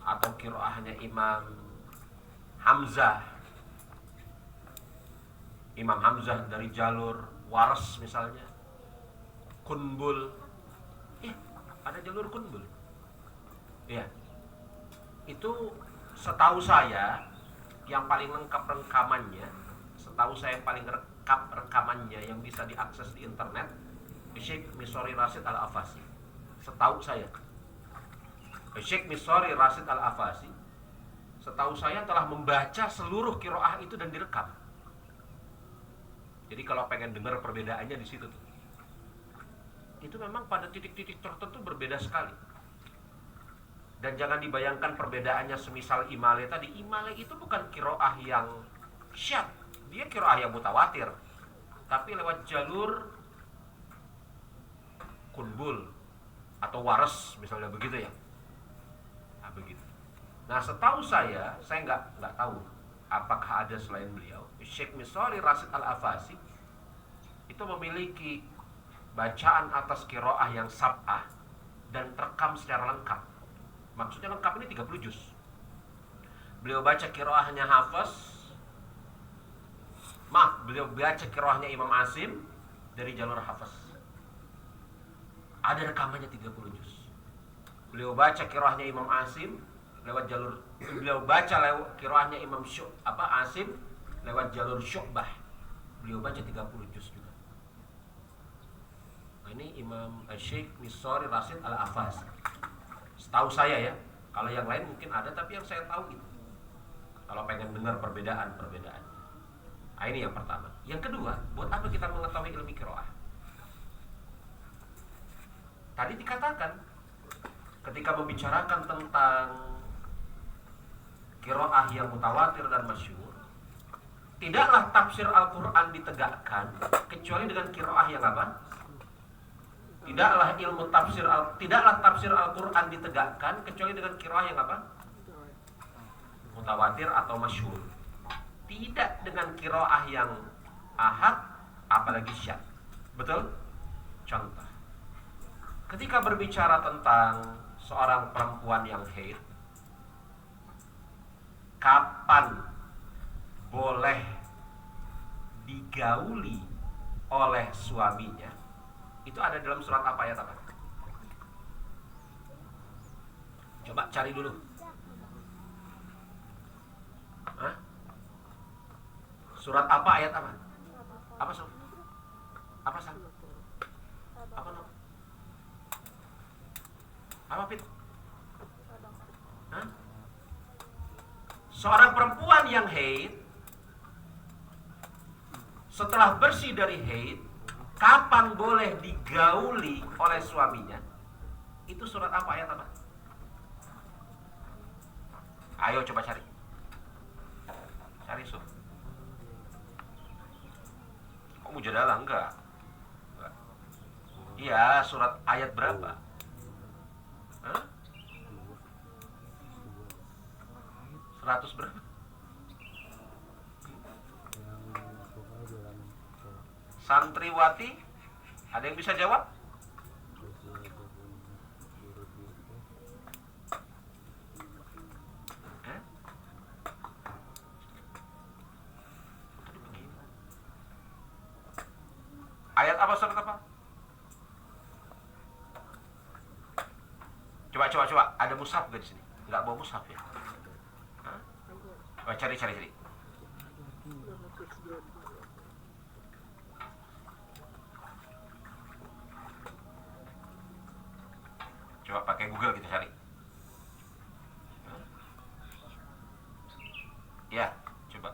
atau qiraahnya Imam Hamzah, Imam Hamzah dari jalur Waras misalnya, Kunbul, ada jalur Kunbul, ya, itu setahu saya yang paling lengkap rekamannya, setahu saya paling lengkap rekamannya yang bisa diakses di internet, Syekh Misori Rasid Al-Afasi. Setahu saya, Syekh Misori Rasid Al-Afasi, setahu saya telah membaca seluruh qiraah itu dan direkam. Jadi kalau pengen dengar perbedaannya di situ tuh. Itu memang pada titik-titik tertentu berbeda sekali. Dan jangan dibayangkan perbedaannya semisal imale tadi. Imale itu bukan qiraah yang syad, dia qiraah yang mutawatir, tapi lewat jalur kunbul atau waras misalnya begitu ya. Nah, begitu. Nah, setahu saya nggak tahu apakah ada selain beliau. Syekh Misori Rasid Al-Afasi itu memiliki bacaan atas qiraah yang sab'ah dan terekam secara lengkap. Maksudnya lengkap ini 30 juz. Beliau baca qiraahnya beliau baca qiraahnya Imam Asim dari jalur Hafs. Ada rekamannya 30 juz. Beliau baca qiraahnya Imam Asim lewat jalur, beliau baca lewat qiraahnya Imam Asim lewat jalur Syu'bah. Beliau baca 30 juz juga. Nah, ini Imam Syekh Misori Rasid Al-Afasi. Setahu saya ya, kalau yang lain mungkin ada, tapi yang saya tahu itu. Kalau pengen dengar perbedaan. Nah, ini yang pertama. Yang kedua, buat apa kita mengetahui ilmu qiraah? Tadi dikatakan ketika membicarakan tentang qiraah yang mutawatir dan masyhur, tidaklah tafsir Al-Quran ditegakkan kecuali dengan qiraah yang apa? Tidaklah tafsir Al-Quran ditegakkan kecuali dengan qiraah yang apa? Mutawatir atau masyhur. Tidak dengan qiraah yang ahad, apalagi syadz. Betul? Contoh, ketika berbicara tentang seorang perempuan yang haid, kapan boleh digauli oleh suaminya, itu ada dalam surat apa, ayat apa? Coba cari dulu. Hah? Surat apa, ayat apa? Apa surat? Apa surat? Apa nama? Apa Fit? Hah? Seorang perempuan yang haid, setelah bersih dari haid, kapan boleh digauli oleh suaminya? Itu surat apa, ayat apa? Ayo coba cari. Cari surat. Kok Mujadalah? Enggak. Iya, surat ayat berapa? Hah? 100 berapa? Santriwati, ada yang bisa jawab? Ayat apa, surat apa? Coba. Ada mushaf gak di sini? Enggak bawa mushaf ya? Hah? Oh, cari. Coba pakai Google kita cari. Ya, coba.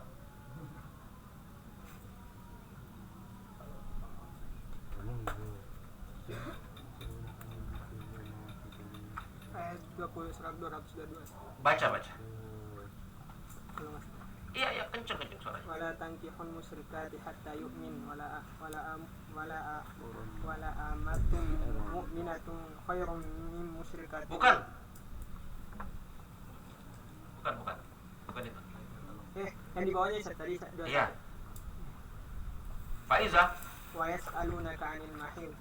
Ayat 20 surat 222. Baca. Kalau nggak salah. Iya, kenceng suaranya. Wala tankihul musyrikati hatta yu'min wala amatun mu'minatun khairum min musyrikatin. Bukan itu. Yang di bawahnya tadi Iya. Faiza. wa yas'alunaka 'anil mahid.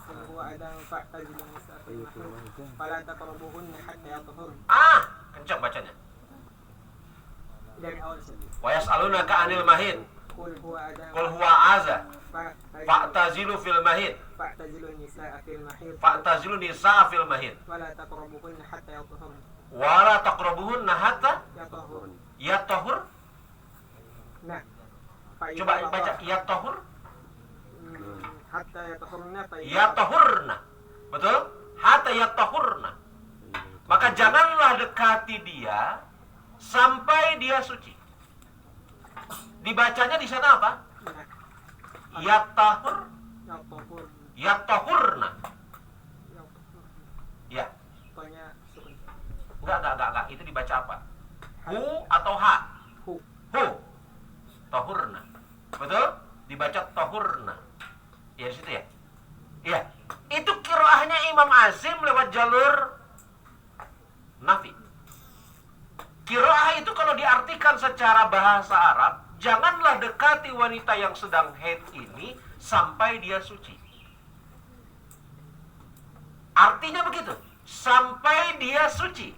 Qul huwa adan fa'tazilun nisa fil mahid fala taqrabuhunna hatta yatahharna. Kencang bacanya. Dari awal saja. Wa yas'alunaka 'anil mahid. Qul Qul huwa aza. Fa'tazilu fil mahid. fa'tazilun nisa fil mahid Fa'tazilu nisaa fil mahid. wala taqrabuhunna hatta yatahharna. Wala taqrabuhunna hatta Yatahharna. yatahur. Nah, Coba baca yatahur. hatta yatahharna Yatahurna. Betul? Hatta yatahurna. Maka janganlah dekati dia sampai dia suci. Dibacanya di sana apa? Yatahurna. Ya. Enggak. Itu dibaca apa? Hu atau ha? Hu. Hu. tohurna. Betul? Dibaca tohurna. Ya di situ ya. Iya. Itu qiraahnya Imam Azim lewat jalur nafi. Qiraah itu kalau diartikan secara bahasa Arab, janganlah dekati wanita yang sedang haid ini sampai dia suci. Artinya begitu, sampai dia suci.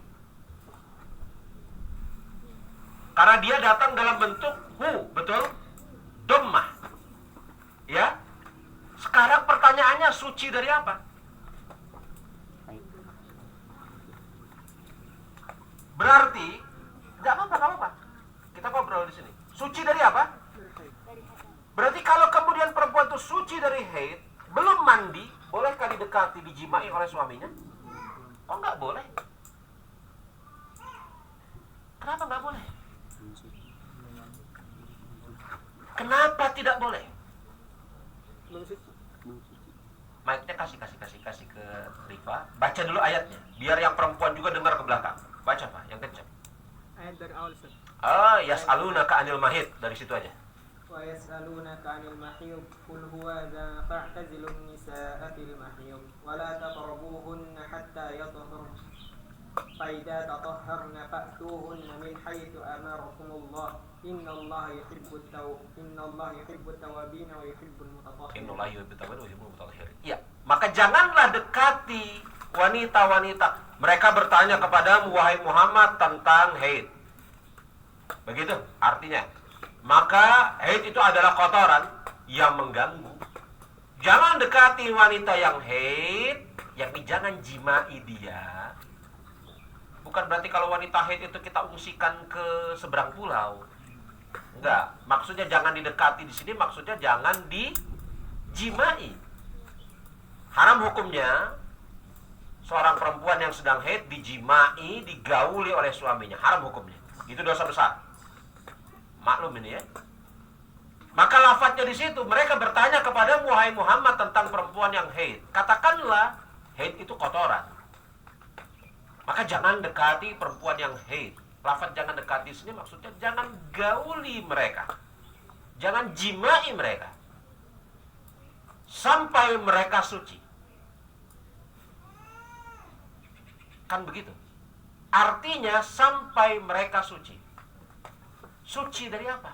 Karena dia datang dalam bentuk hu, betul? Dhammah. Ya. Sekarang pertanyaannya, suci dari apa? Berarti, nggak apa-apa. Kita ngobrol di sini. Suci dari apa? Berarti kalau kemudian perempuan itu suci dari haid, belum mandi, bolehkah didekati, dijimai oleh suaminya? Oh, nggak boleh. Kenapa nggak boleh? Kenapa tidak boleh? Mic-nya kasih ke Rifa. Baca dulu ayatnya, biar yang perempuan juga dengar ke belakang. Baca Pak, yang kencang. Ayat dari awal Ustaz. Yas'alunaka 'anil mahid, dari situ aja. Wa yas'alunaka 'anil mahid qul huwa adza fa'tazilun nisaa fil mahid wa la taqrabuhunna hatta yatahharna fa idza tatahharna fa'tuhunna min haitsu amarakumullah innallaha yuhibbut tawwabin wa yuhibbul mutatahhirin. Innallaha yuhibbut tawwabin wa yuhibbul mutatahhirin. Iya, maka janganlah dekati wanita-wanita. Mereka bertanya kepadamu, wahai Muhammad, tentang haid. Begitu artinya. Maka haid itu adalah kotoran yang mengganggu. Jangan dekati wanita yang haid, yakni jangan jimai dia. Bukan berarti kalau wanita haid itu kita ungsikan ke seberang pulau. Enggak, maksudnya jangan didekati di sini, maksudnya jangan dijimai. Haram hukumnya seorang perempuan yang sedang haid dijimai, digauli oleh suaminya. Haram hukumnya. Itu dosa besar. Maklum ini ya. Maka lafadznya di situ, mereka bertanya kepada wahai Muhammad tentang perempuan yang haid. Katakanlah, haid itu kotoran. Maka jangan dekati perempuan yang haid. Lafadz jangan dekati sini maksudnya jangan gauli mereka. Jangan jimai mereka. Sampai mereka suci. Kan begitu. Artinya sampai mereka suci. Suci dari apa?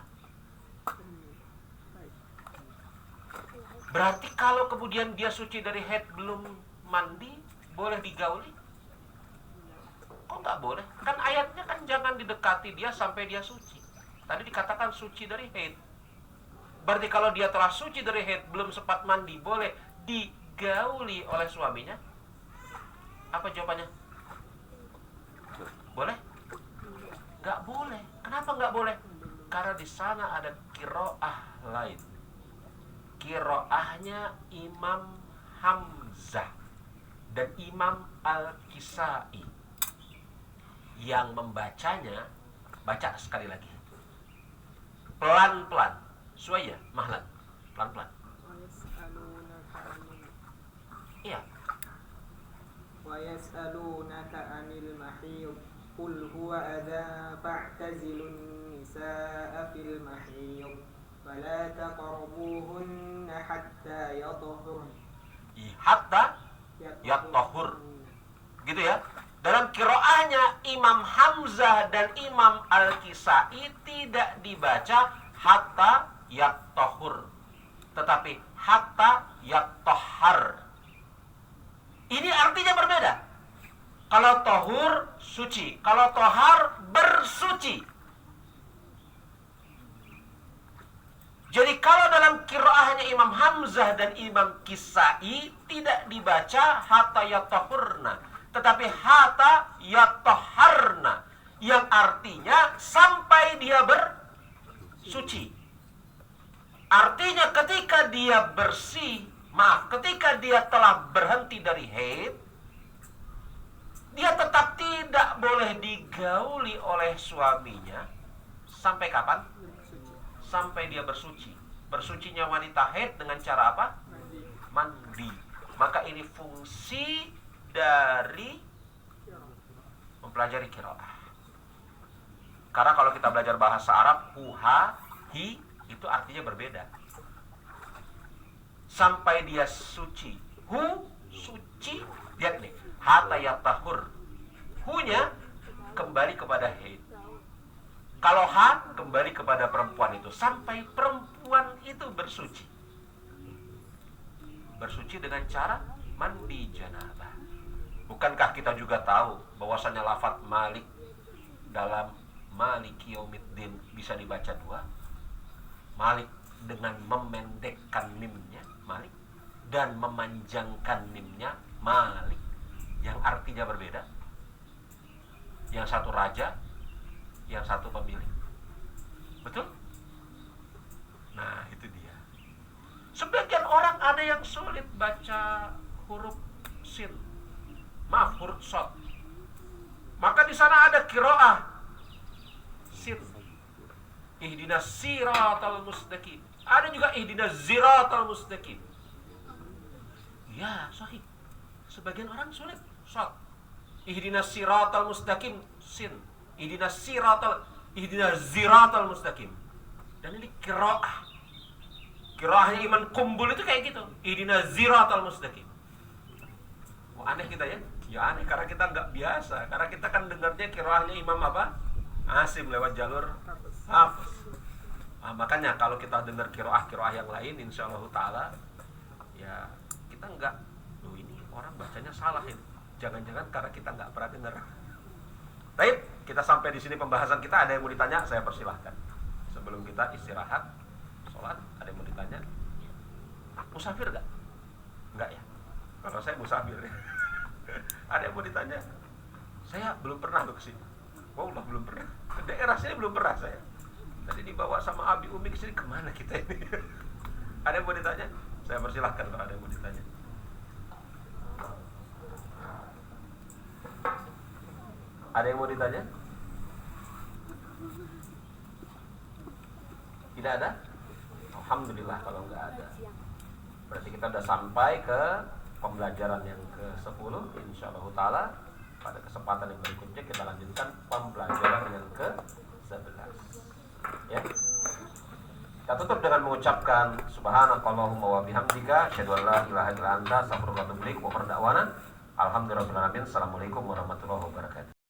Berarti kalau kemudian dia suci dari haid belum mandi, boleh digauli? Kok nggak boleh? Kan ayatnya kan jangan didekati dia sampai dia suci. Tadi dikatakan suci dari haid. Berarti kalau dia telah suci dari haid, belum sempat mandi, boleh digauli oleh suaminya? Apa jawabannya? Boleh? Nggak boleh. Kenapa nggak boleh? Karena di sana ada qiraah lain. Qiraahnya Imam Hamzah dan Imam Al-Kisai. Yang membacanya, baca sekali lagi. Pelan-pelan. Suaya, mahlan. Pelan-pelan. Iya. Wa yas'alunaka 'anil mahid qul huwa adza fa'tazilun nisaa fil mahid wa la taqrabuhunna hatta yatahhurna. Hatta yatahhur. Gitu ya. Dalam qiraahnya Imam Hamzah dan Imam Al-Kisai tidak dibaca hatta yatahhur, tetapi hatta yatahhar. Ini artinya berbeda. Kalau tahur suci, kalau tohar bersuci. Jadi kalau dalam qiraahnya Imam Hamzah dan Imam Kisai tidak dibaca hatta yatahurna, tetapi hatta yatahharna, yang artinya sampai dia bersuci. Artinya ketika dia ketika dia telah berhenti dari haid, dia tetap tidak boleh digauli oleh suaminya sampai kapan? Sampai dia bersuci. Bersucinya wanita haid dengan cara apa? Mandi. Maka ini fungsi dari mempelajari qiraah. Karena kalau kita belajar bahasa Arab, huha, hi, itu artinya berbeda. Sampai dia suci. Suci. Lihat nih, hatta yatahur. Hu-nya kembali kepada haid. Kalau ha kembali kepada perempuan itu, sampai perempuan itu bersuci. Bersuci dengan cara mandi janabah. Bukankah kita juga tahu bahwasanya lafaz Malik dalam Maliki Yaumiddin bisa dibaca dua? Malik dengan memendekkan mimnya Malik dan memanjangkan mimnya Malik, yang artinya berbeda. Yang satu raja, yang satu pemilik. Betul? Nah, itu dia. Sebagian orang ada yang sulit baca huruf sin. Maaf, huruf shad. Maka di sana ada qiraah sin. Ihdinas siratal mustaqim. Ada juga ihdinas siratal mustaqim. Ya, sahih. Sebagian orang sulit shad. Ihdinas siratal mustaqim sin. Ihdinas siratal mustaqim. Dan ini qiraah. Qiraahnya Iman Kumbul itu kayak gitu. Ihdinas siratal mustaqim. Wah, aneh kita ya? Ya aneh karena kita nggak biasa. Karena kita kan dengarnya qiraahnya Imam apa? Asim lewat jalur Hafiz. Nah, makanya kalau kita dengar qiraah yang lain, insyaallah taala ya kita nggak, loh ini orang bacanya salah ini. Jangan-jangan karena kita nggak pernah dengar. Baik, kita sampai di sini pembahasan kita. Ada yang mau ditanya? Saya persilahkan. Sebelum kita istirahat, sholat, ada yang mau ditanya? Musafir nggak? Nggak ya? Kalau saya musafir. Ada yang mau ditanya? Saya belum pernah ke sini. Wallah belum pernah. Ke daerah sini belum pernah saya. Tadi dibawa sama Abi Umi ke sini, kemana kita ini? Ada yang mau ditanya? Saya persilahkan kalau ada yang mau ditanya. Ada yang mau ditanya? Tidak ada? Alhamdulillah kalau nggak ada. Berarti kita sudah sampai ke pembelajaran yang ke-10. Insyaallah ta'ala pada kesempatan yang berikutnya kita lanjutkan pembelajaran yang ke-11. Ya. Kita tutup dengan mengucapkan subhanakallahumma wa bihamdika asyhadu an la ilaha illa anta astaghfiruka wa atubu ilaik wa berda'wana alhamdulillahirabbil alamin. Assalamualaikum warahmatullahi wabarakatuh.